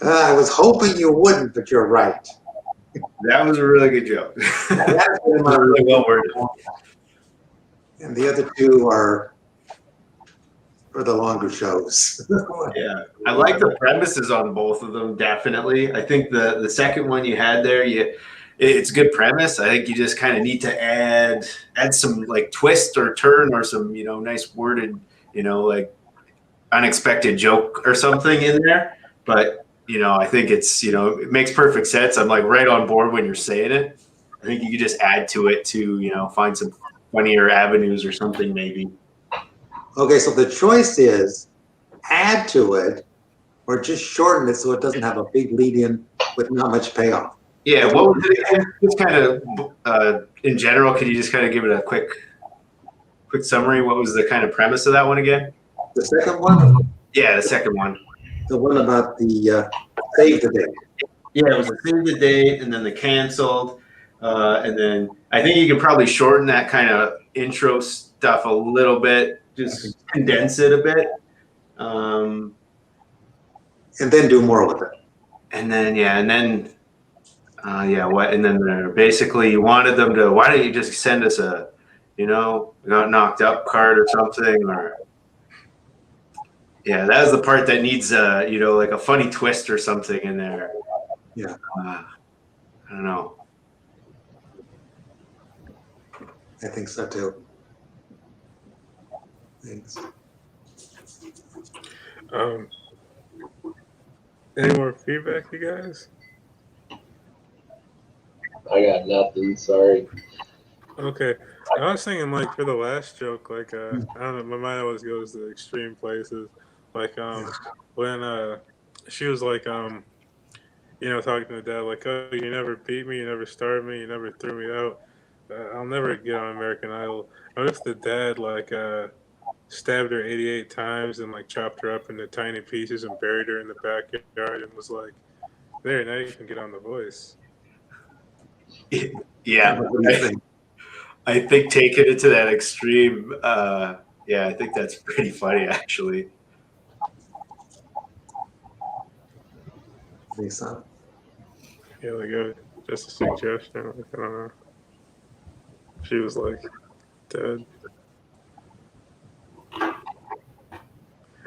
I was hoping you wouldn't, but you're right. That was a really good joke. That's in my Really well worded. And the other two are for the longer shows. Yeah, I like the premises on both of them. Definitely, I think the second one you had there, it's a good premise. I think you just kind of need to add some like twist or turn or some nice worded like unexpected joke or something in there. But I think it's it makes perfect sense. I'm like right on board when you're saying it. I think you could just add to it to find some funnier avenues or something maybe. Okay, so the choice is add to it or just shorten it so it doesn't have a big lead in with not much payoff. Yeah, what was it again? Just kind of in general, could you just kind of give it a quick quick summary? What was the kind of premise of that one again? The second one, Yeah, the second one. the one about the save the date. Yeah, it was the save the date, and then the canceled, and then I think you could probably shorten that kind of intro stuff a little bit, just condense it a bit, And then do more with it. and then what? And then basically you wanted them to. Why don't you just send us a, got knocked up card or something, or yeah, that was the part that needs like a funny twist or something in there. Yeah. I don't know. I think so too. Thanks. Any more feedback, you guys? I got nothing. Sorry. Okay. I was thinking, like, for the last joke, like, I don't know, my mind always goes to extreme places. Like, when she was like, talking to the dad, like, oh, you never beat me, you never started me, you never threw me out. I'll never get on American Idol. What if the dad, like, stabbed her 88 times and, like, chopped her up into tiny pieces and buried her in the backyard and was like, there, now you can get on The Voice. Yeah, What do you think? I think taking it to that extreme, I think that's pretty funny, actually. Lisa? Yeah, like, just a suggestion. Like, I don't know. She was like, dead.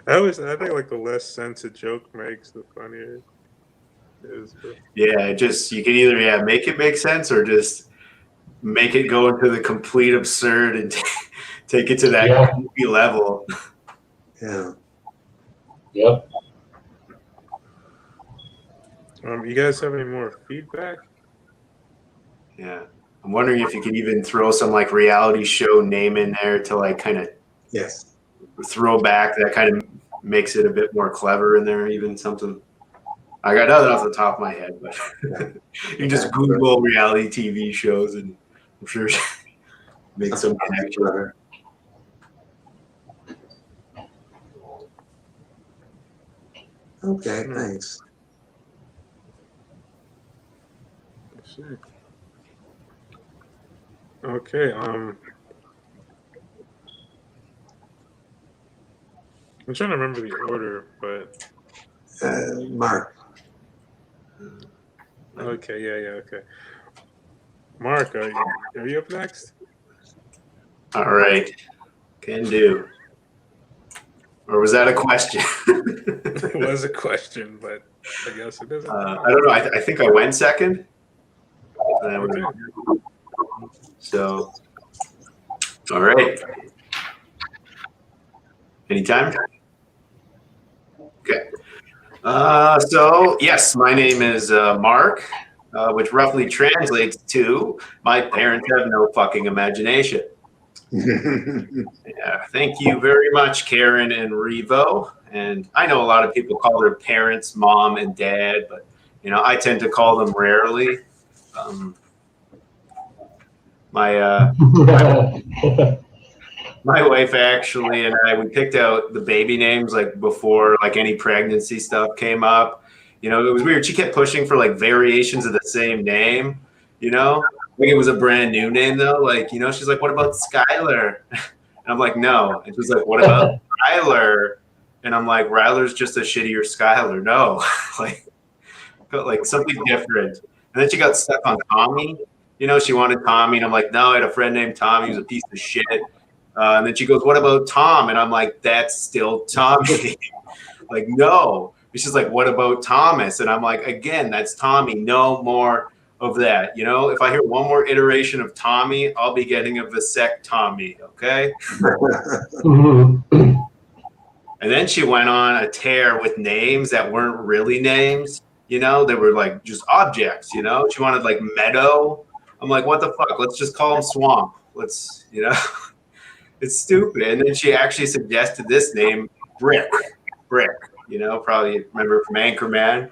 I think like the less sense a joke makes, the funnier it is. But Yeah, you can either make it make sense or just make it go into the complete absurd and take it to that goofy level. Yeah. Yep. you guys have any more feedback? Yeah, I'm wondering if you could even throw some like reality show name in there to like kind of Yes. throw back. That kind of makes it a bit more clever in there. Even something. I got nothing off the top of my head, but you just Google reality TV shows and I'm sure make some connection. Okay, thanks. Let's see. Okay, I'm trying to remember the order, but Mark. okay, yeah, okay. Mark, are you up next? All right, can do. Or was that a question? It was a question, but I guess it isn't. I don't know. I think I went second. Okay. So, all right. Anytime? Okay. So, yes, my name is Mark, which roughly translates to my parents have no fucking imagination. Yeah, thank you very much, Karen and Revo. And I know a lot of people call their parents mom and dad, but, I tend to call them rarely. My wife actually and we picked out the baby names like before like any pregnancy stuff came up. It was weird. She kept pushing for like variations of the same name. Like it was a brand new name though. Like she's like, "What about Skylar?" And I'm like, "No." And she's like, "What about Ryler?" And I'm like, "Ryler's just a shittier Skylar." No, like something different. And then she got stuck on Tommy. She wanted Tommy, and I'm like, "No, I had a friend named Tommy. He was a piece of shit." And then she goes, "What about Tom?" And I'm like, "That's still Tommy." Like, no. And she's like, "What about Thomas?" And I'm like, "Again, that's Tommy. No more of that. If I hear one more iteration of Tommy, I'll be getting a vasectomy." Okay. And then she went on a tear with names that weren't really names. They were like just objects. She wanted like Meadow. I'm like, what the fuck? Let's just call him Swamp. Let's, it's stupid. And then she actually suggested this name, Brick. Probably remember from Anchorman.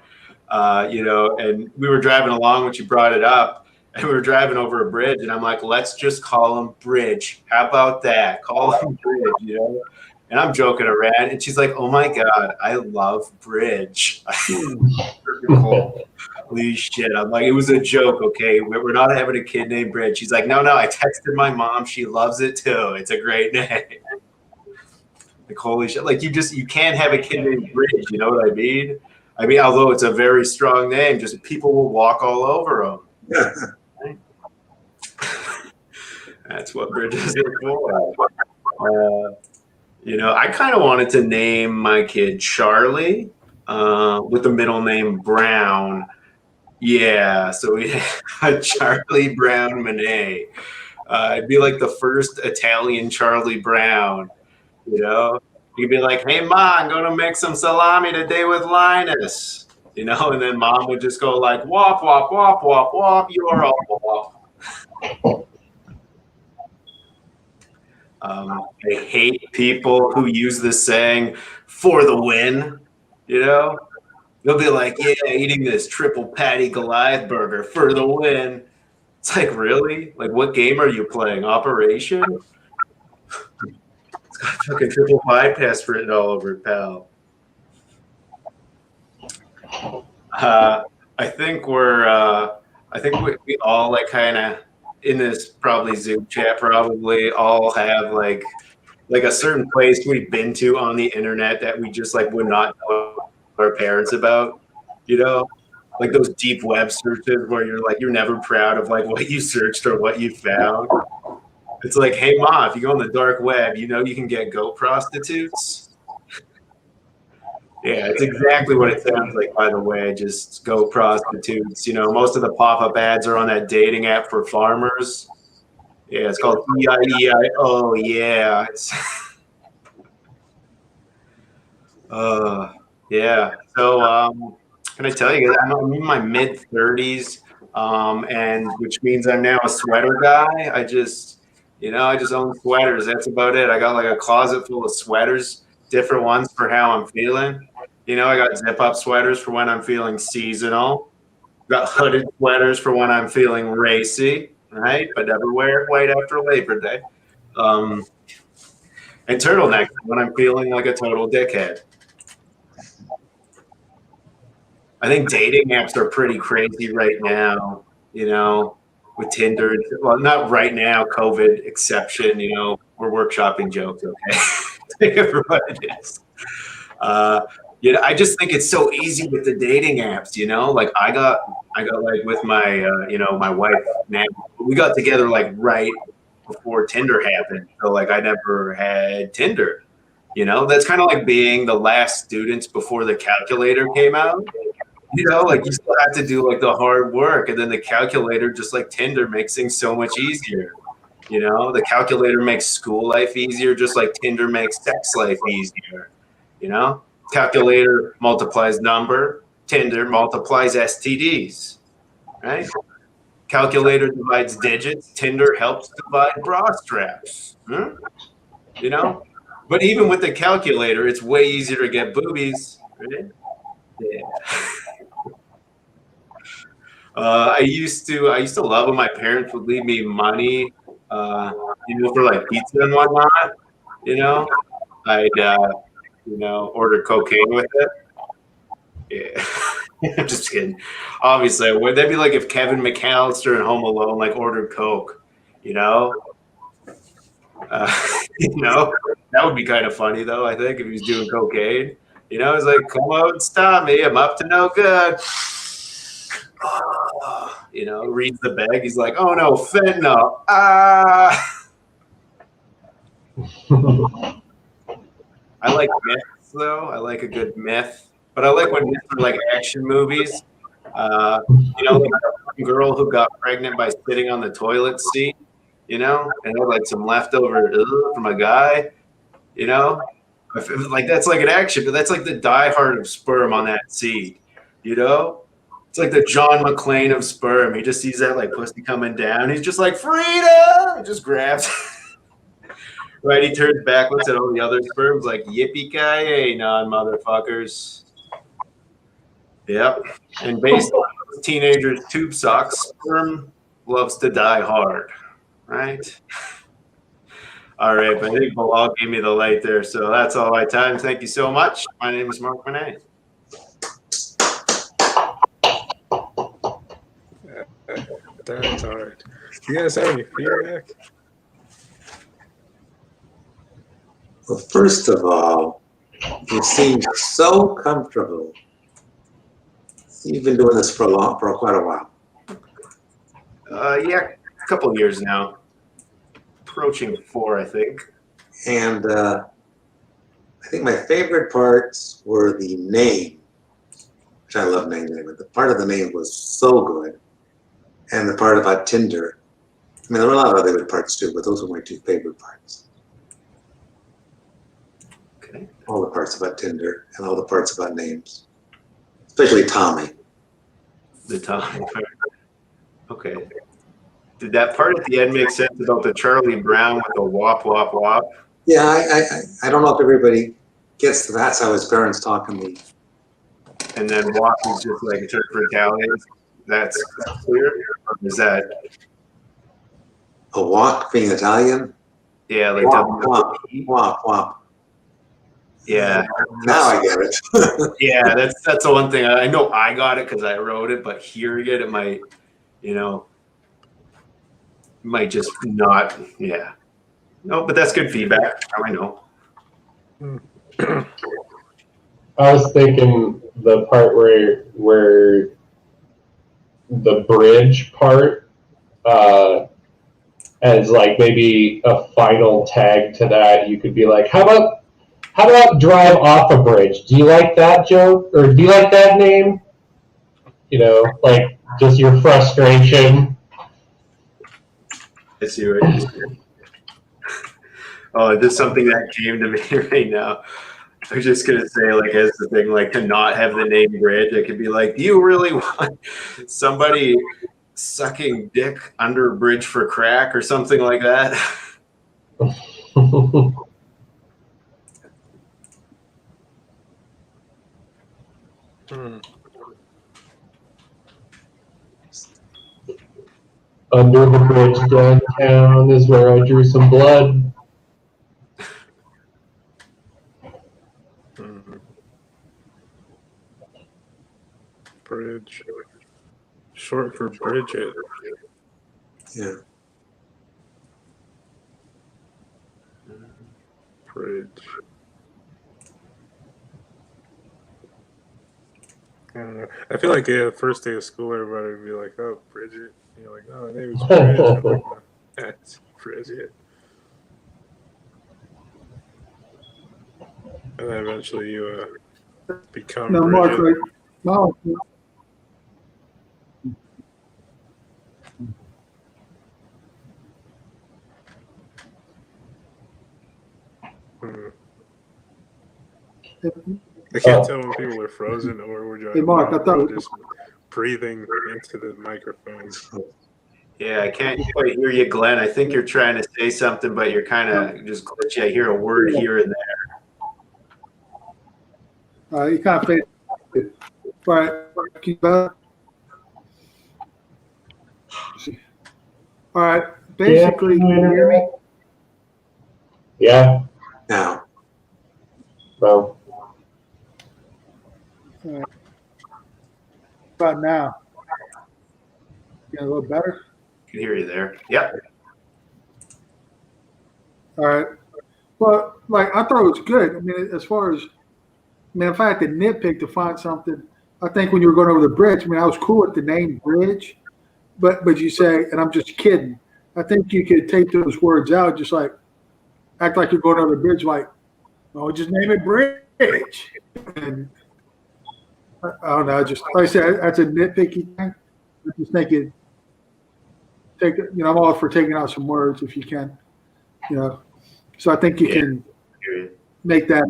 And we were driving along when she brought it up. And we were driving over a bridge, and I'm like, let's just call him Bridge. How about that? Call him Bridge, you know? And I'm joking around, and she's like, oh my God, I love Bridge. Holy shit. I'm like, it was a joke, okay? We're not having a kid named Bridge. She's like, no, I texted my mom. She loves it too. It's a great name. Like, holy shit. Like, you can't have a kid named Bridge, you know what I mean? I mean, although it's a very strong name, just people will walk all over him. That's what bridges are for. You know, I kind of wanted to name my kid Charlie with the middle name Brown. Yeah, so we had Charlie Brown Monet. It'd be like the first Italian Charlie Brown, you know? You'd be like, hey, Ma, I'm going to make some salami today with Linus, you know? And then Mom would just go like, wop, wop, wop, wop, wop, you're all wop. I hate people who use this saying for the win, you know? They'll be like, yeah, eating this triple patty Goliath burger for the win. It's like, really? Like, what game are you playing? Operation? It's got fucking triple bypass written all over it, pal. I think we all like kind of in this probably Zoom chat probably all have like a certain place we've been to on the internet that we just like would not tell our parents about, you know, like those deep web searches where you're never proud of like what you searched or what you found. It's like, hey, Ma, if you go on the dark web, you know you can get goat prostitutes. Yeah, it's exactly what it sounds like, by the way, just goat prostitutes. You know, most of the pop-up ads are on that dating app for farmers. Yeah, it's called E-I-E-I-O, yeah. Yeah, so can I tell you guys, I'm in my mid-30s, and which means I'm now a sweater guy. I just own sweaters. That's about it. I got like a closet full of sweaters, different ones for how I'm feeling. You know, I got zip-up sweaters for when I'm feeling seasonal. Got hooded sweaters for when I'm feeling racy, right? But never wear it white after Labor Day. And turtlenecks when I'm feeling like a total dickhead. I think dating apps are pretty crazy right now, you know, with Tinder. Well, not right now, COVID exception, you know, we're workshopping jokes, okay? Think of what it is. You know, I just think it's so easy with the dating apps, you know, like I got like with my, you know, my wife now, we got together like right before Tinder happened. So like I never had Tinder, you know, that's kind of like being the last students before the calculator came out. You know, like you still have to do like the hard work, and then the calculator, just like Tinder, makes things so much easier. You know, the calculator makes school life easier, just like Tinder makes sex life easier. You know, calculator multiplies number, Tinder multiplies STDs, right? Calculator divides digits, Tinder helps divide bra straps. You know, but even with the calculator, it's way easier to get boobies, right? Yeah. I used to love when my parents would leave me money, you know, for like pizza and whatnot. You know, I'd you know, order cocaine with it. Yeah, I'm just kidding. Obviously, would that be like if Kevin McAllister in Home Alone like ordered coke? You know, you know, that would be kind of funny though. I think if he was doing cocaine, you know, he's like, "Come out and stop me! I'm up to no good." You know, reads the bag. He's like, "Oh no, fentanyl!" I like myths though. I like a good myth, but I like when myths are like action movies. You know, like a girl who got pregnant by sitting on the toilet seat. You know, and had like some leftover from a guy. You know, like that's like an action, but that's like the diehard of sperm on that seed. You know. It's like the John McClane of sperm. He just sees that like pussy coming down. He's just like, freedom! He just grabs. Right? He turns back, looks at all the other sperms like, yippee-ki-yay, non-motherfuckers. Yep. And based on those teenagers' tube socks, sperm loves to die hard, right? All right, but I think Bilal gave me the light there, so that's all my time. Thank you so much. My name is Mark Monet. That's hard. Do you guys have any feedback? Well, first of all, you seem so comfortable. You've been doing this for quite a while. Yeah, a couple of years now. Approaching 4, I think. And I think my favorite parts were the name, which I love names anyway. The part of the name was so good. And the part about Tinder. I mean, there were a lot of other good parts too, but those were my 2 favorite parts. Okay. All the parts about Tinder and all the parts about names, especially Tommy. The Tommy. Okay. Did that part at the end make sense about the Charlie Brown with the wop, wop, wop? Yeah, I don't know if everybody gets that's how his parents taught him. And then wop is just like a term for Italians. That's clear? Or is that? A walk being Italian? Yeah, like Wop, wop, W-O-P? wop, wop. Yeah. Now I get it. Yeah, that's the one thing. I know I got it because I wrote it, but hearing it, it might, might just not. Yeah. No, but that's good feedback. Now I know. I was thinking the part where the bridge part as like maybe a final tag to that, you could be like, how about drive off a bridge? Do you like that joke? Or do you like that name? Like just your frustration. I see what you're saying. Oh, there's something that came to me right now. I was just gonna say, like, as the thing, like, to not have the name Bridge, it could be like, do you really want somebody sucking dick under a bridge for crack or something like that? Under the bridge downtown is where I drew some blood. Bridge. Short for Bridget. Yeah. Bridge. I don't know. I feel like the first day of school, everybody would be like, "Oh, Bridget." And you're like, "Oh, her name is Bridget." I'm like, "No, that's Bridget." And then eventually you become No, Mark, Bridget. right? No. I can't tell when people are frozen or we're Hey, Mark, I thought just breathing into the microphone. Yeah, I can't quite hear you, Glenn. I think you're trying to say something, but you're kind of just glitchy. I hear a word here and there. you kind of faded. All right, keep that. All right, basically, can you hear me? Yeah. Now. So. About now. Getting a little better? I can hear you there. Yep. All right. Well, like, I thought it was good. I mean, as far as, if I had to nitpick to find something, I think when you were going over the bridge, I was cool with the name Bridge, but you say, and I'm just kidding, I think you could take those words out, just like, act like you're going over the bridge, like, oh, just name it Bridge. And I don't know, just, like I said, that's a nitpicky thing. I just think I'm all for taking out some words if you can, So I think you can make that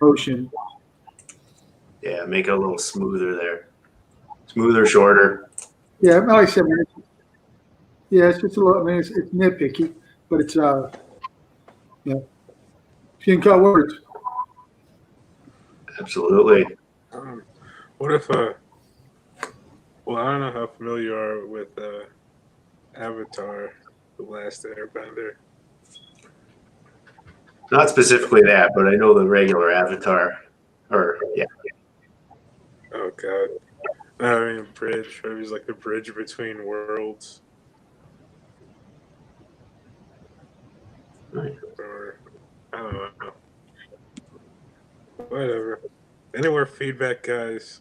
motion. Yeah, make it a little smoother there. Smoother, shorter. Yeah, like I said, man, it's just a little, it's nitpicky, but it's, if you can cut words. Absolutely. What if, well, I don't know how familiar you are with Avatar, The Last Airbender. Not specifically that, but I know the regular Avatar. Or yeah. Oh god. I mean, bridge. Or it was like the bridge between worlds. Right. Or I don't know. Whatever. Any more feedback, guys?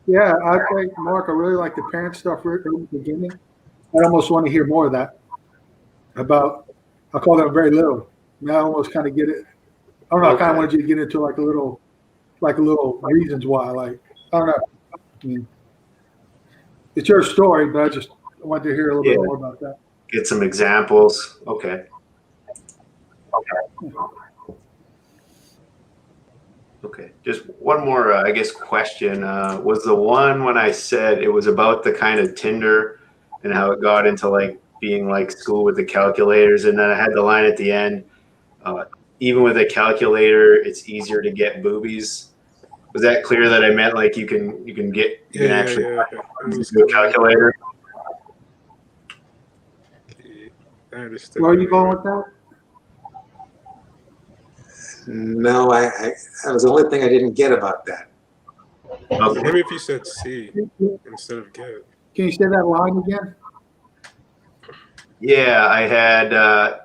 Yeah, I think, Mark, I really like the parent stuff right from the beginning. I almost want to hear more of that about, I call that very little. I mean, I almost kind of get it. I don't know, I kind of wanted you to get into like a little reasons why. Like, I don't know. I mean, it's your story, but I wanted to hear a little bit more about that. Get some examples. Okay. Okay. Just one more, I guess, question. Was the one when I said it was about the kind of Tinder and how it got into like being like school with the calculators, and then I had the line at the end, even with a calculator, it's easier to get boobies. Was that clear that I meant like you can actually use a calculator? I understand. Where are you going with that? No, that was the only thing I didn't get about that. Okay. Maybe if you said C instead of get. Can you say that line again? Yeah, I had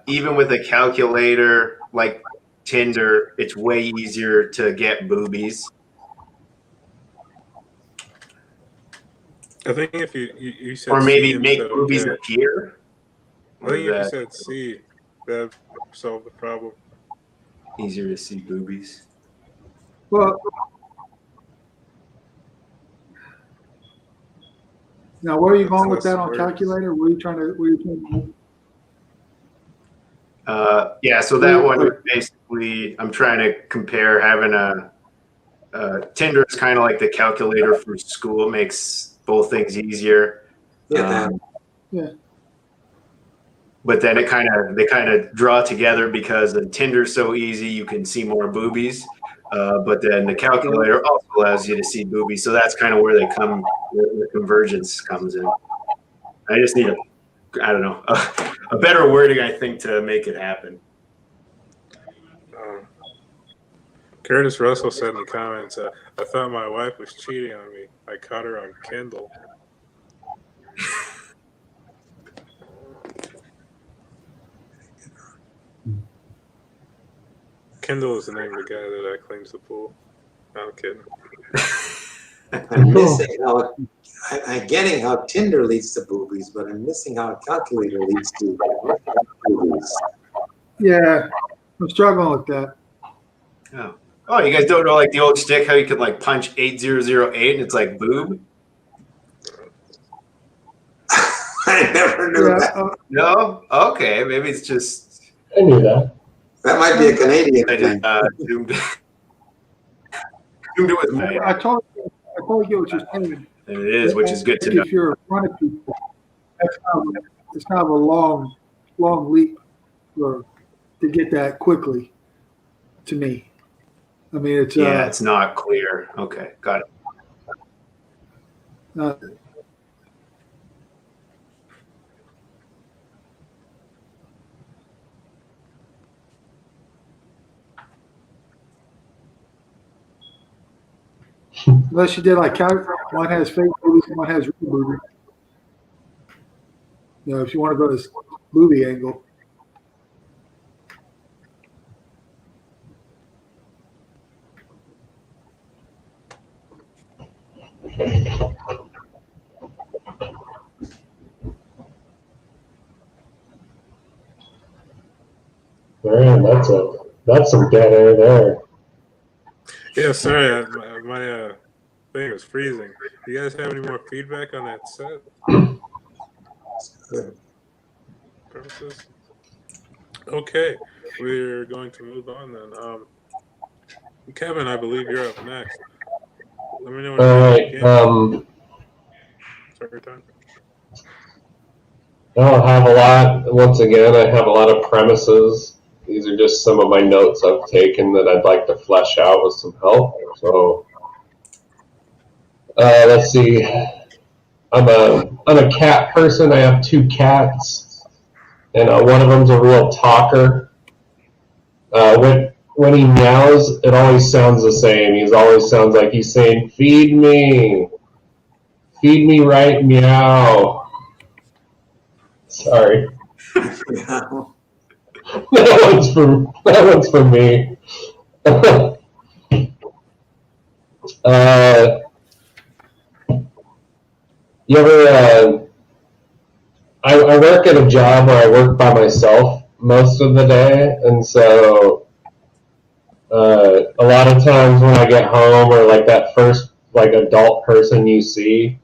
even with a calculator like Tinder, it's way easier to get boobies. I think if you said or maybe C make instead of boobies get. appear. I think if you said C, that solved the problem. Easier to see boobies. Well, now where are you going with that on calculator? Were you trying to? Yeah, so that one is basically, I'm trying to compare having Tinder is kind of like the calculator for school. It makes both things easier. Yeah. But then they kind of draw together because the Tinder's so easy, you can see more boobies. But then the calculator also allows you to see boobies. So that's kind of where the convergence comes in. I just need a better wording, I think, to make it happen. Curtis Russell said in the comments, I thought my wife was cheating on me. I caught her on Kindle. Kindle is the name of the guy that claims the pool. No, I'm kidding. I'm getting how Tinder leads to boobies, but I'm missing how a calculator leads to boobies. Yeah, I'm struggling with that. Oh, you guys don't know like the old shtick how you could like punch 8008 and it's like boob? I never knew that. No? Okay, maybe it's just. I knew that. That might be a Canadian thing. Doomed it with me. I totally get what you're saying. And it is, which is good to know. If you're in front of people, it's kind of a long leap to get that quickly. To me, I mean, it's it's not clear. Okay, got it. Unless you did like one has fake boobies and one has real boobies. You know, if you want to go this movie angle. Man, that's some dead air there. Yeah, sorry, my thing was freezing. Do you guys have any more feedback on that set? Purposes? Okay, we're going to move on then. Kevin, I believe you're up next. Let me know when All right. Sorry, time. I'll have a lot. Once again, I have a lot of premises. These are just some of my notes I've taken that I'd like to flesh out with some help. So let's see. I'm a cat person. I have 2 cats, and one of them's a real talker. When he meows, it always sounds the same. He always sounds like he's saying, "Feed me right, meow." Sorry. that one's for me. You ever? I work at a job where I work by myself most of the day, and so a lot of times when I get home, or like that first like adult person you see,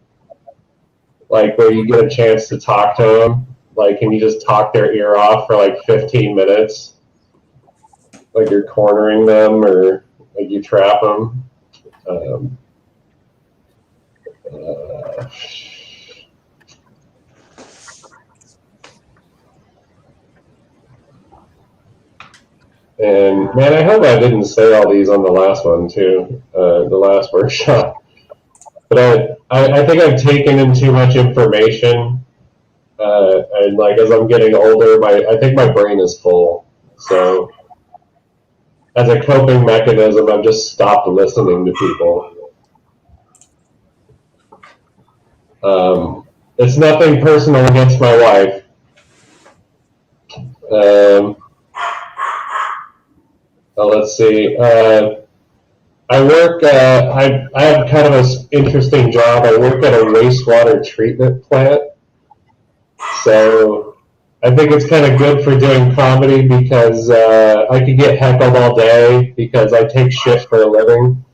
like where you get a chance to talk to them, like, and you just talk their ear off for like 15 minutes, like you're cornering them or like you trap them. And man, I hope I didn't say all these on the last one too, the last workshop. But I think I've taken in too much information, and like as I'm getting older, I think my brain is full. So as a coping mechanism, I've just stopped listening to people. It's nothing personal against my wife. Let's see. I work. I have kind of an interesting job. I work at a wastewater treatment plant, so I think it's kind of good for doing comedy because I could get heckled all day because I take shit for a living.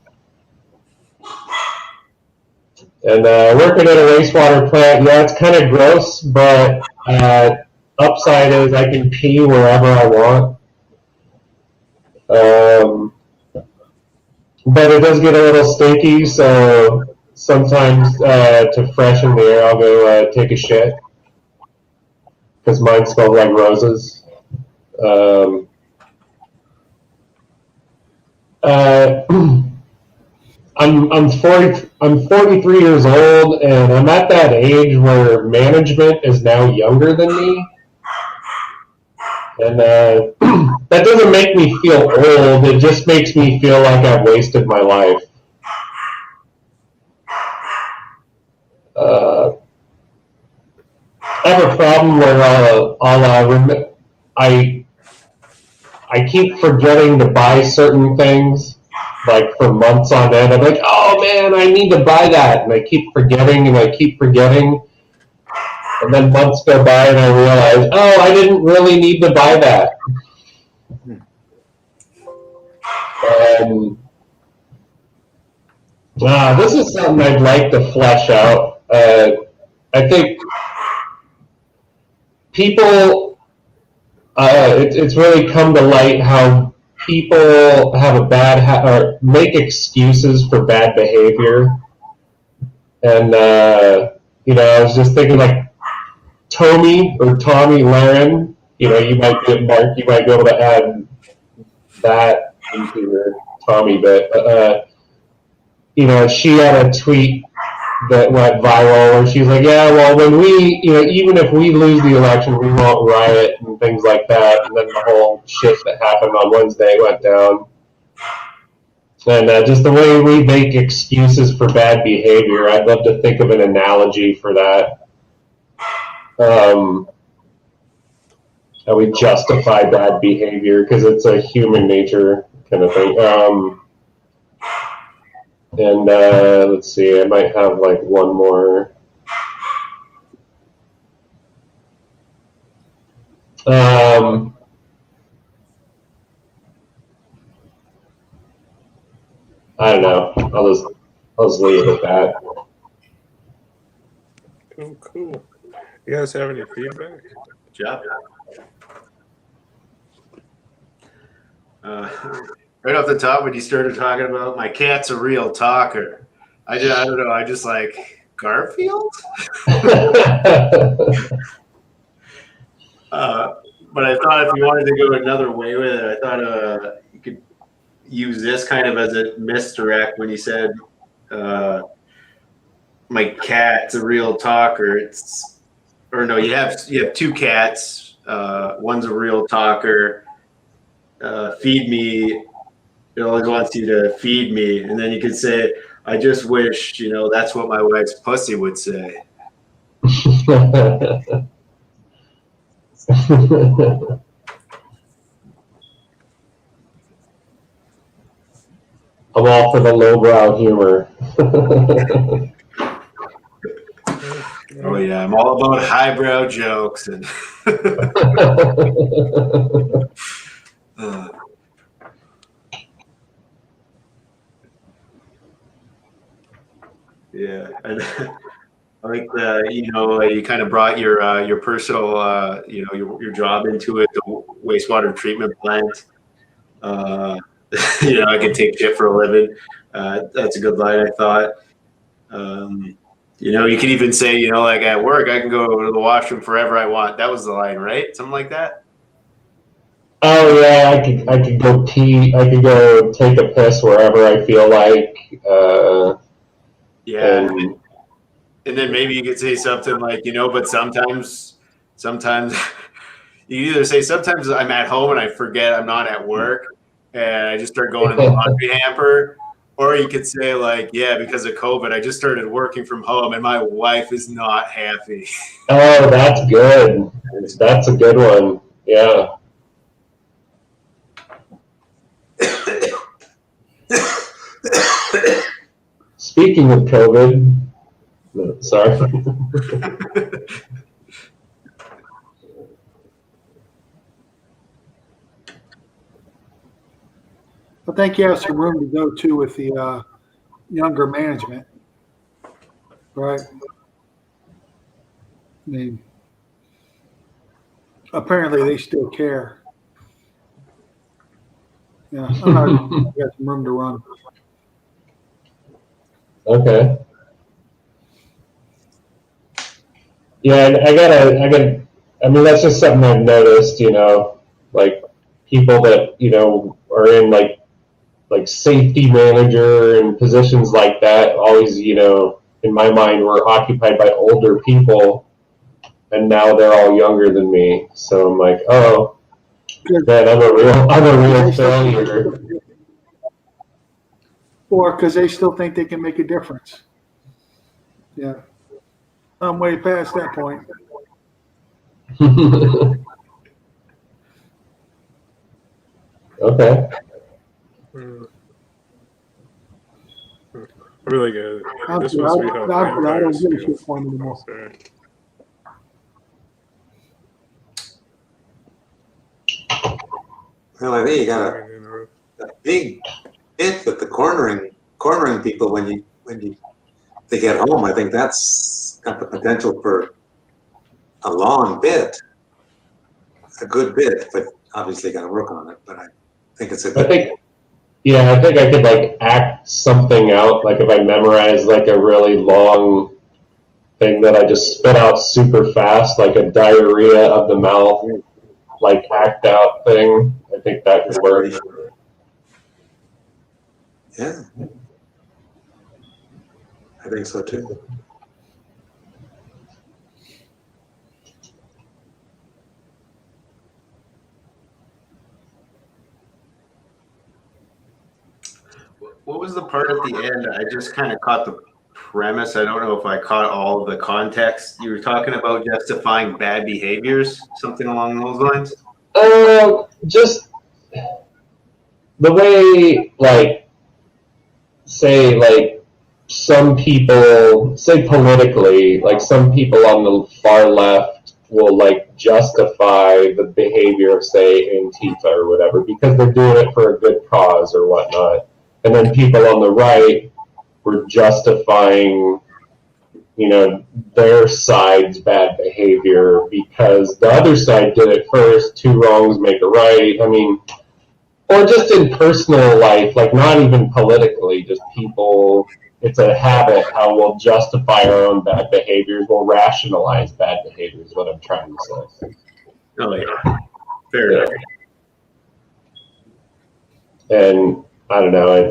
And working at a wastewater plant, yeah, it's kind of gross, but upside is I can pee wherever I want. But it does get a little stinky, so sometimes to freshen the air, I'll go take a shit because mine smells like roses. I'm 43 years old, and I'm at that age where management is now younger than me. And that doesn't make me feel old. It just makes me feel like I've wasted my life. I have a problem where I keep forgetting to buy certain things, like for months on end. I'm like, oh man, I need to buy that, and I keep forgetting, and I keep forgetting. And then months go by and I realize, oh, I didn't really need to buy that. This is something I'd like to flesh out. I think people, it's really come to light how people have a bad or make excuses for bad behavior. And, I was just thinking like, Tommy Laren, you might get Mark, you might be able to add that into your Tommy bit. She had a tweet that went viral where she's like, yeah, well, when we, even if we lose the election, we won't riot and things like that. And then the whole shit that happened on Wednesday went down. And just the way we make excuses for bad behavior, I'd love to think of an analogy for that. How we justify bad behavior because it's a human nature kind of thing. Let's see, I might have like one more. I don't know. I'll just leave it at that. Cool. You guys have any feedback? Good job. Right off the top, when you started talking about my cat's a real talker, I don't know. I just like Garfield. But I thought if you wanted to go another way with it, I thought you could use this kind of as a misdirect when you said, my cat's a real talker. You have two cats. One's a real talker. Feed me. It always wants you to feed me, and then you could say, "I just wish that's what my wife's pussy would say." I'm all for the lowbrow humor. Oh yeah, I'm all about highbrow jokes and. Yeah, I like you kind of brought your personal your job into it, the wastewater treatment plant. I can take shit for a living. That's a good line, I thought. You could even say, like at work, I can go to the washroom forever I want. That was the line, right? Something like that. Oh yeah, I could go pee. I could go take a piss wherever I feel like. Yeah, and then maybe you could say something like, but sometimes you either say sometimes I'm at home and I forget I'm not at work and I just start going in the laundry hamper, or you could say like, yeah, because of COVID, I just started working from home and my wife is not happy. Oh, that's good. That's a good one. Yeah. Speaking of COVID, sorry. I think you have some room to go too with the younger management, right? I mean, apparently they still care. Yeah, I'm not, you got some room to run. Okay. Yeah, I mean, that's just something I've noticed, like people that, are in like safety manager and positions like that always, in my mind were occupied by older people, and now they're all younger than me. So I'm like, oh, man, I'm a real failure. Or because they still think they can make a difference. Yeah. I'm way past that point. Okay. Really good. This must be how I don't vampires give a feel. shit for them anymore. Sorry. Well, I think you got a big hit with the cornering people when they get home. I think that's got the potential for a long bit, a good bit, but obviously got to work on it. But I think it's a good. I think I could like act something out. Like if I memorize like a really long thing that I just spit out super fast, like a diarrhea of the mouth, like act out thing. I think that could work. Yeah, I think so too. What was the part at the end? I just kind of caught the premise. I don't know if I caught all of the context. You were talking about justifying bad behaviors, something along those lines? Just the way, like, say, like, some people, say politically, like, some people on the far left will, like, justify the behavior of, say, Antifa or whatever, because they're doing it for a good cause or whatnot. And then people on the right were justifying, their side's bad behavior because the other side did it first. Two wrongs make a right. I mean, or just in personal life, like not even politically, just people, it's a habit how we'll justify our own bad behaviors, we'll rationalize bad behaviors, is what I'm trying to say. Oh, yeah. Fair enough. And I don't know,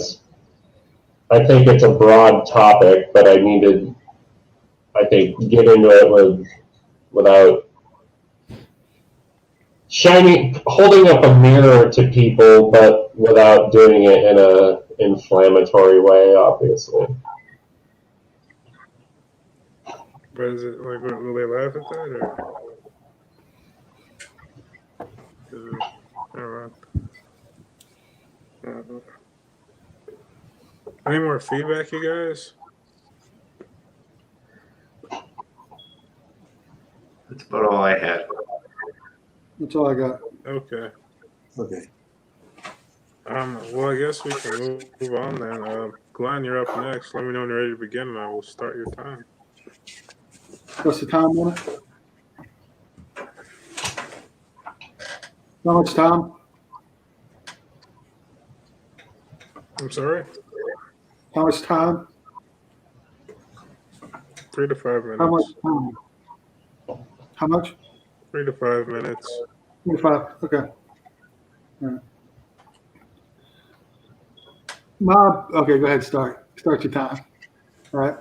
I think it's a broad topic, but I needed I think, get into it without holding up a mirror to people, but without doing it in a inflammatory way, obviously. But is it like, will they laugh at that or? I don't know. Any more feedback, you guys? That's about all I had. That's all I got. Okay. Okay. Well, I guess we can move on then. Glenn, you're up next. Let me know when you're ready to begin, and I will start your time. What's the time on it? How much time? I'm sorry? How much time? 3 to 5 minutes. How much time? How much? 3 to 5 minutes. 25. Okay. All right. Okay, go ahead. Start your time. All right.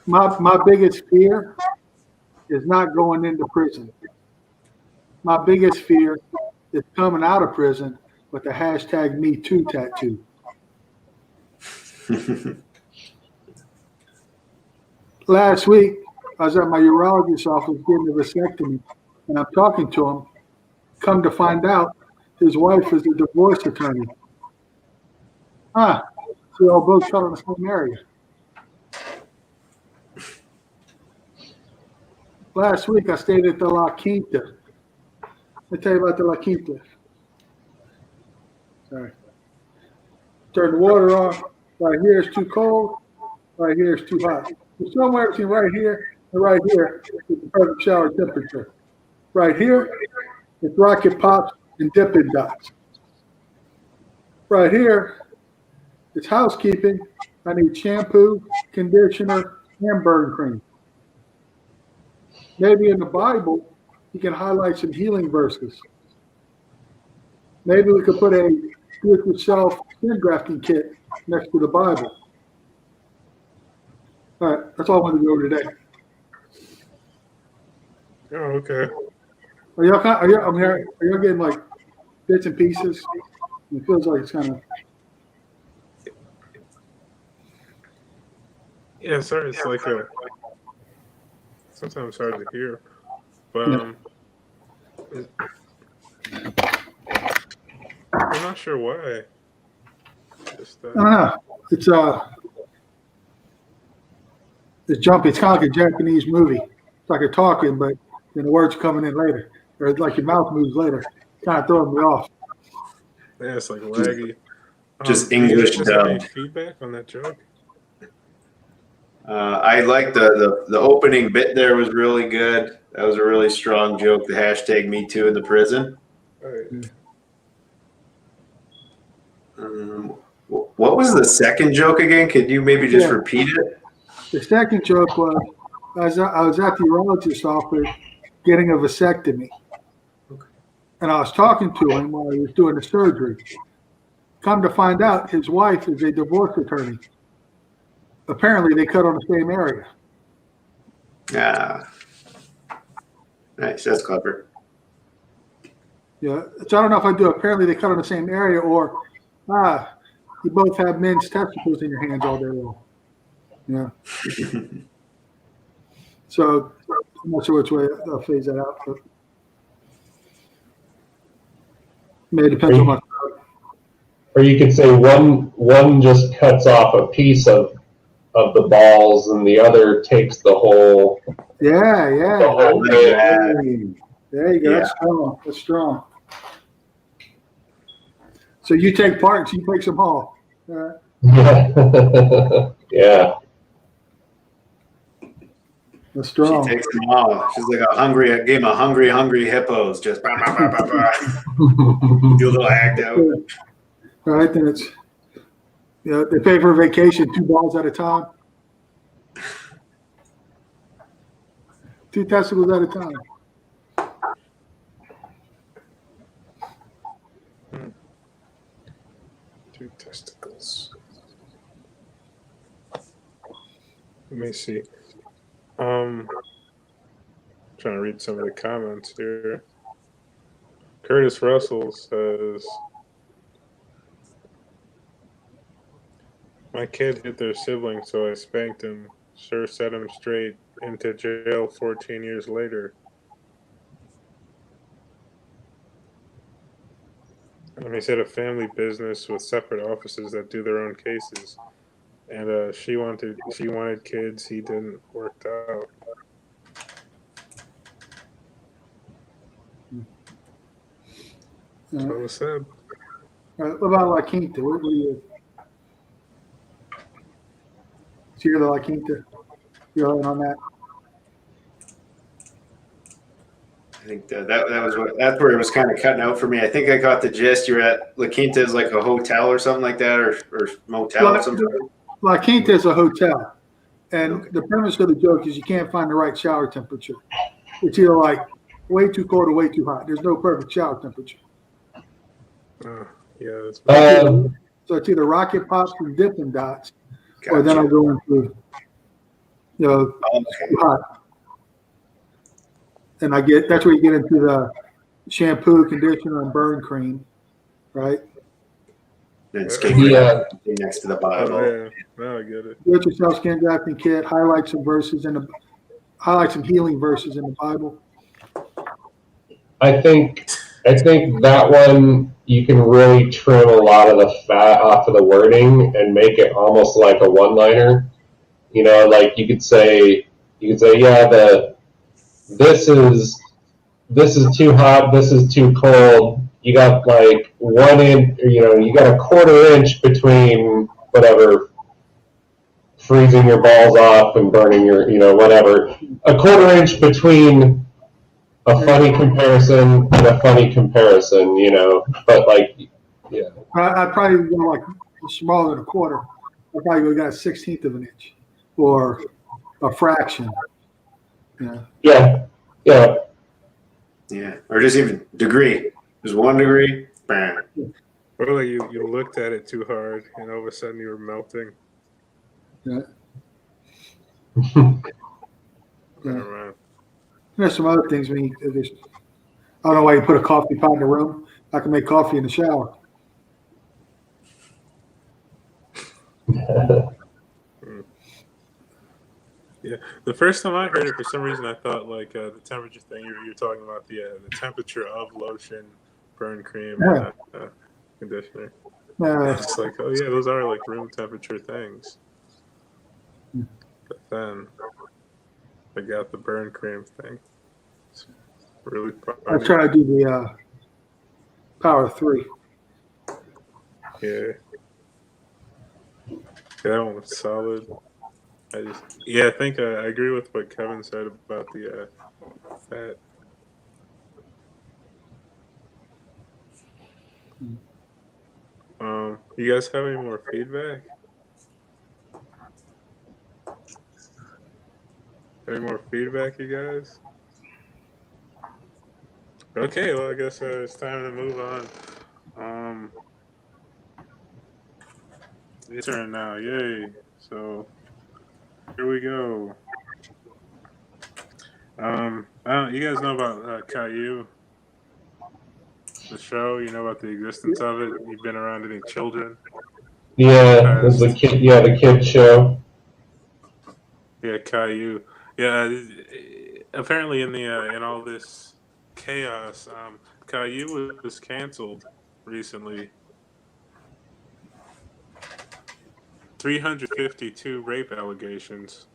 My biggest fear is not going into prison. My biggest fear is coming out of prison with the hashtag #MeToo tattoo. Last week, I was at my urologist's office getting a vasectomy, and I'm talking to him. Come to find out, his wife is a divorce attorney. So they all both cut on the same area. Last week, I stayed at the La Quinta. Let me tell you about the La Quinta. Sorry. Turn the water on. Right here is too cold. Right here is too hot. There's somewhere between right here and right here is the perfect shower temperature. Right here, it's rocket pops and Dippin' Dots. Right here, it's housekeeping. I need shampoo, conditioner, and burn cream. Maybe in the Bible, you can highlight some healing verses. Maybe we could put a do-it-yourself skin grafting kit next to the Bible. All right, that's all I wanted to go over today. Oh, okay. Are y'all getting like bits and pieces? It feels like it's kind of. Yeah, sorry. It's like sometimes hard to hear. But I'm not sure why. Just, I don't know. It's jumpy. It's kind of like a Japanese movie. It's like you're talking, but then the words are coming in later, or it's like your mouth moves later. It's kind of throwing me off. yeah, it's like laggy. Just do you English guys have any dubbed. feedback on that joke? I like the opening bit there was really good. That was a really strong joke. The hashtag #MeToo in the prison. All right. What was the second joke again? Could you maybe just repeat it? The second joke was I was at the urologist's office getting a vasectomy, and I was talking to him while he was doing the surgery. Come to find out, his wife is a divorce attorney. Apparently, they cut on the same area. Ah, nice. That's clever. Yeah, so I don't know if I do. Apparently, they cut on the same area, or you both have men's testicles in your hands all day long. Yeah. So I'm not sure which way I'll phase that out, but maybe it depends on my. Or you could say one just cuts off a piece of the balls, and the other takes the whole. Yeah. thing. There you go. Yeah. That's strong. That's strong. So you take parts, you take some all. Yeah. That's strong. She takes them all. She's like a game of hungry hippos. Just bah, bah, bah, bah, bah. Do a little act out. All right, then it's they pay for a vacation 2 balls at a time. 2 testicles at a time. Two testicles. Let me see. Trying to read some of the comments here. Curtis Russell says, "My kid hit their sibling, so I spanked him. Sure set him straight into jail 14 years later." And he said a family business with separate offices that do their own cases. And she wanted kids. He didn't work out. So it was said. What about La Quinta? What do you? Did you hear the La Quinta? You're in on that? I think that's where it was kind of cutting out for me. I think I got the gist. You're at La Quinta is like a hotel or something like that, or motel or something. La Quinta is a hotel, and the premise of the joke is you can't find the right shower temperature. It's either like way too cold or way too hot. There's no perfect shower temperature. Yeah, that's so it's either rocket pops and Dippin' Dots, Gotcha. or then I'll go into too hot. And that's where you get into the shampoo, conditioner, and burn cream, right? Then next to the Bible. Oh, yeah. Now I get it. Do-it-yourself skin grafting kit. Highlight some healing verses in the Bible. I think that one you can really trim a lot of the fat off of the wording and make it almost like a one-liner. You know, like you could say, yeah, this is too hot, this is too cold. You got like 1 inch, you got a 1/4 inch between whatever, freezing your balls off and burning your, whatever. A 1/4 inch between a funny comparison and a funny comparison, but like, yeah. I'd probably go like smaller than a quarter. I'd probably got a 1/16 of an inch or a fraction. Yeah. Or just even degree. Just 1 degree. Bam. Or like you looked at it too hard, and all of a sudden you were melting. Yeah. Around. There's some other things I don't know why you put a coffee pot in the room. I can make coffee in the shower. Yeah, the first time I heard it, for some reason, I thought like the temperature thing. You're talking about the temperature of lotion, burn cream, conditioner. It's like, oh yeah, those are like room temperature things. But then I got the burn cream thing. It's really I try to do the power 3. Yeah, that one was solid. I think I agree with what Kevin said about the fat. You guys have any more feedback? Any more feedback, you guys? Okay, well, I guess it's time to move on. It's turn now, yay! So here we go. You guys know about Caillou, the show? You know about the existence of it? You've been around any children? Yeah, it's the kid show. Yeah, Caillou. Yeah, apparently in all this chaos, Caillou was canceled recently. 352 rape allegations.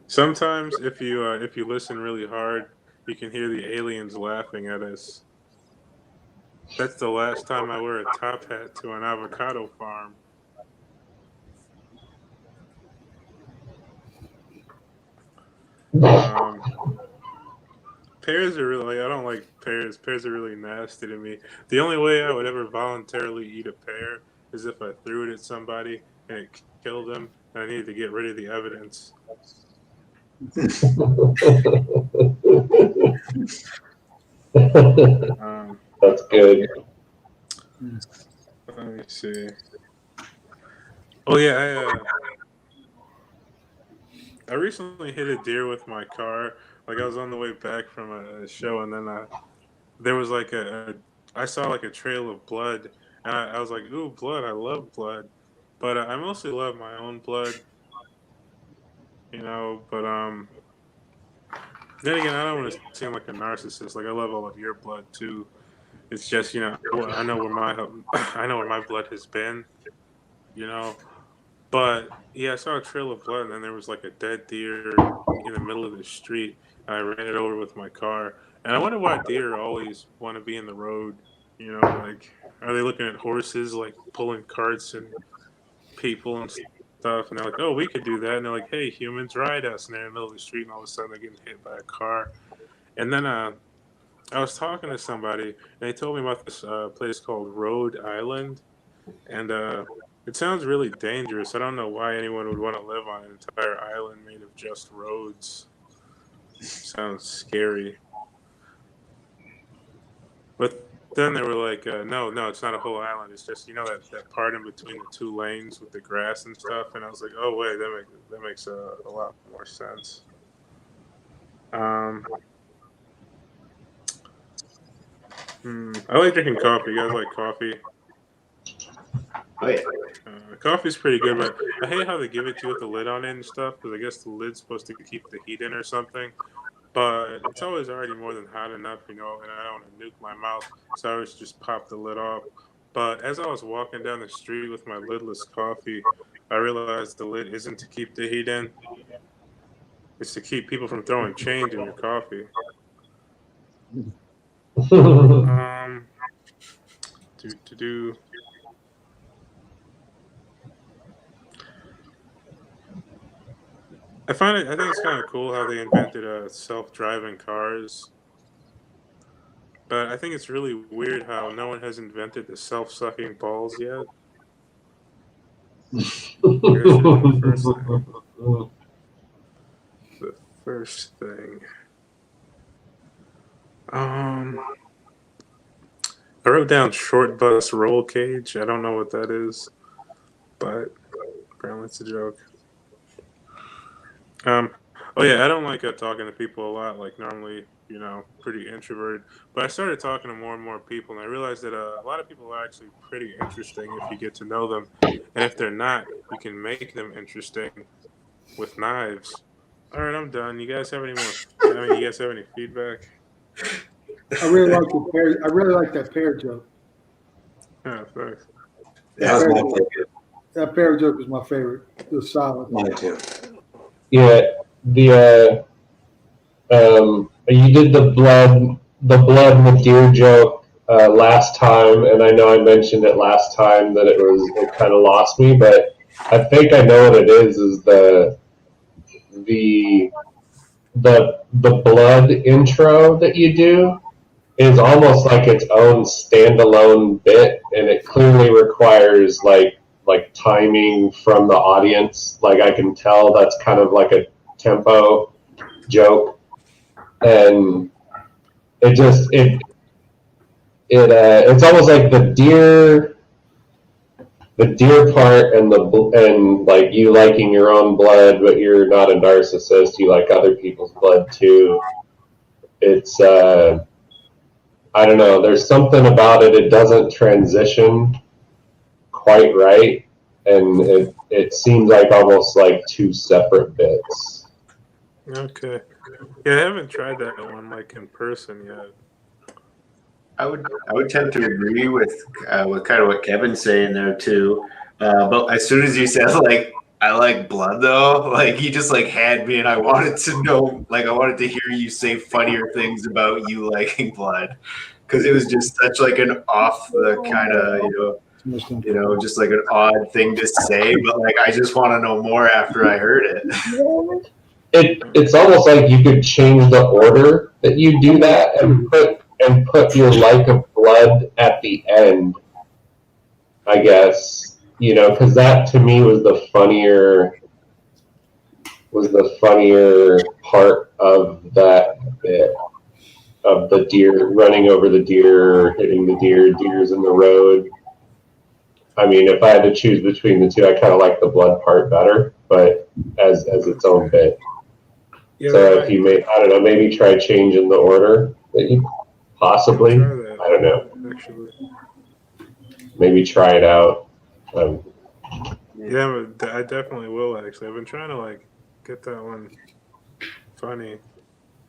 Sometimes, if you listen really hard, you can hear the aliens laughing at us. That's the last time I wear a top hat to an avocado farm. Pears are really, I don't like pears. Pears are really nasty to me. The only way I would ever voluntarily eat a pear is if I threw it at somebody and it killed them, and I needed to get rid of the evidence. That's good. Let me see. Oh yeah, I recently hit a deer with my car. Like I was on the way back from a show, and then there was like I saw like a trail of blood, and I was like, "Ooh, blood! I love blood," but I mostly love my own blood, you know. But then again, I don't want to seem like a narcissist. Like I love all of your blood too. It's just I know where my I know where my blood has been, you know. But yeah, I saw a trail of blood, and then there was like a dead deer in the middle of the street. And I ran it over with my car, and I wonder why deer always want to be in the road. You know, like are they looking at horses like pulling carts and people and stuff? And they're like, "Oh, we could do that." And they're like, "Hey, humans, ride us!" And they're in the middle of the street, and all of a sudden they're getting hit by a car. And then I was talking to somebody, and they told me about this place called Rhode Island, and it sounds really dangerous. I don't know why anyone would want to live on an entire island made of just roads. Sounds scary. But then they were like, no, it's not a whole island. It's just that part in between the two lanes with the grass and stuff. And I was like, oh wait, that makes a lot more sense. I like drinking coffee. You guys like coffee? Oh, yeah. Coffee's pretty good, but I hate how they give it to you with the lid on it and stuff, because I guess the lid's supposed to keep the heat in or something. But it's always already more than hot enough, and I don't want to nuke my mouth, so I always just pop the lid off. But as I was walking down the street with my lidless coffee, I realized the lid isn't to keep the heat in. It's to keep people from throwing change in your coffee. Do. I think it's kind of cool how they invented self-driving cars. But I think it's really weird how no one has invented the self-sucking balls yet. The first thing. I wrote down short bus roll cage. I don't know what that is, but apparently it's a joke. Oh yeah, I don't like talking to people a lot. Like normally, pretty introverted. But I started talking to more and more people, and I realized that a lot of people are actually pretty interesting if you get to know them. And if they're not, you can make them interesting with knives. All right, I'm done. You guys have any more? You guys have any feedback? I really like the pear. I really like that pear joke. Yeah, thanks. That pear joke is my favorite. It was solid. Mine too. Yeah, you did the blood with deer joke last time, and I know I mentioned it last time that it kind of lost me, but I think I know what it is the blood intro that you do is almost like its own standalone bit, and it clearly requires like timing from the audience. Like I can tell that's kind of like a tempo joke, and it's almost like the deer part and like you liking your own blood, but you're not a narcissist. You like other people's blood too. It's I don't know. There's something about it. It doesn't transition quite right, and it seems like almost like two separate bits. Okay. Yeah, I haven't tried that one like in person yet. I would tend to agree with kind of what Kevin's saying there too. But as soon as you said like I like blood though, like you just like had me, and I wanted to know, like I wanted to hear you say funnier things about you liking blood, because it was just such like an off the kind of just like an odd thing to say. But like I just want to know more after I heard it. It's almost like you could change the order that you do that and put your like of blood at the end, I guess, because that to me was the funnier part of that bit. of the deer running over the deer, or hitting the deer's in the road. I mean, if I had to choose between the two, I kind of like the blood part better, but as its own bit. Yeah, So if you I don't know, maybe try changing the order that you possibly. try that. I don't know. Actually, Maybe try it out. yeah, but I definitely will. Actually, I've been trying to like get that one funny,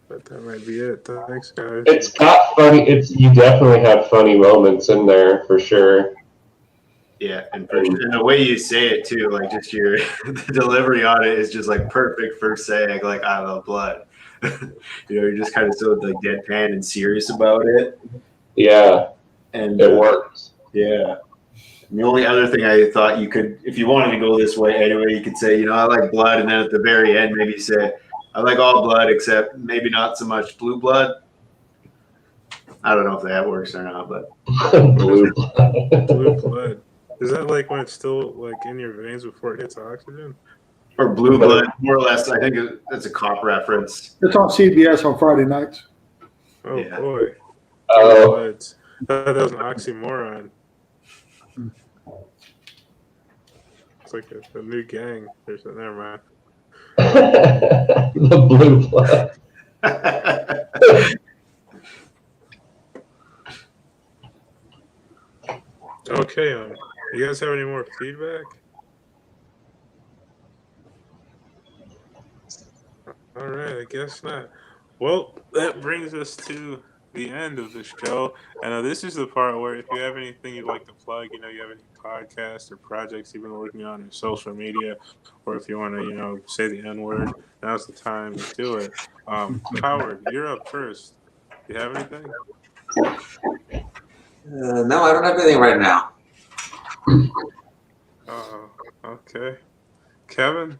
but that might be it. Thanks, guys. It's got funny. You definitely have funny moments in there for sure. Yeah, and the way you say it too, like just your the delivery on it is just like perfect for saying like I love blood. You're just kind of so like deadpan and serious about it. Yeah, And it works. Yeah. And the only other thing I thought you could, if you wanted to go this way anyway, you could say, I like blood, and then at the very end maybe say, I like all blood except maybe not so much blue blood. I don't know if that works or not, but Blue blood. Blue blood. Is that like when it's still like in your veins before it hits oxygen? or blue blood, more or less. I think that's a cop reference. It's on CBS on Friday nights. Oh Yeah. boy. Oh, Bloods. That was an oxymoron. It's like a new gang. Never mind. the blue blood. Okay, you guys have any more feedback? All right, I guess not. Well, that brings us to the end of the show. And this is the part where if you have anything you'd like to plug, you have any podcasts or projects you've been working on in social media, or if you want to, say the N-word, now's the time to do it. Howard, you're up first. Do you have anything? No, I don't have anything right now. Okay. Kevin?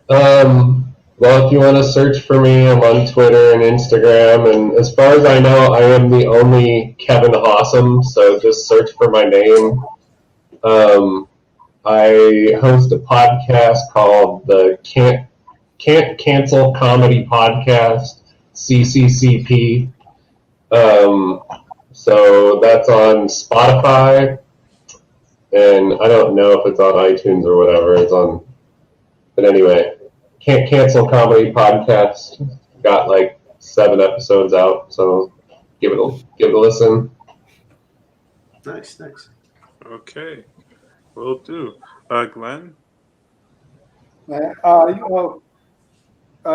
Well, if you want to search for me, I'm on Twitter and Instagram, and as far as I know, I am the only Kevin Awesome, so just search for my name. I host a podcast called the Can't Cancel Comedy Podcast, CCCP. So that's on Spotify, and I don't know if it's on iTunes or whatever. But anyway, Can't Cancel Comedy Podcast. Got like 7 episodes out, so give it a listen. Nice. Okay. Will do. Glenn? I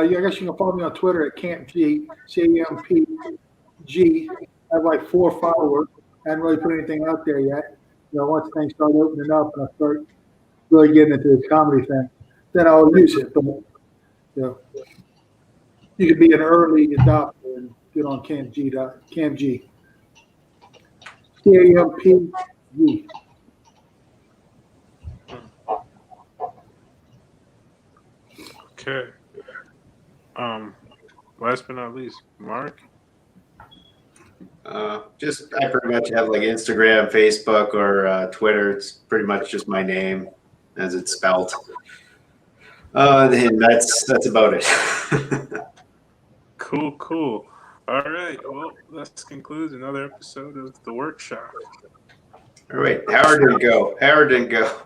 guess you can follow me on Twitter at CampG, CAMPG. I have like 4 followers. I haven't really put anything out there yet. Once things start opening up and I start really getting into this comedy thing, then I'll use it. But you could be an early adopter and get on CampG. CampG. CAMPG. Okay. Last but not least, Mark? Just I pretty much have like Instagram, Facebook, or Twitter. It's pretty much just my name as it's spelled. And that's about it. Cool. All right. Well, that concludes another episode of The Workshop. All right. Howard didn't go.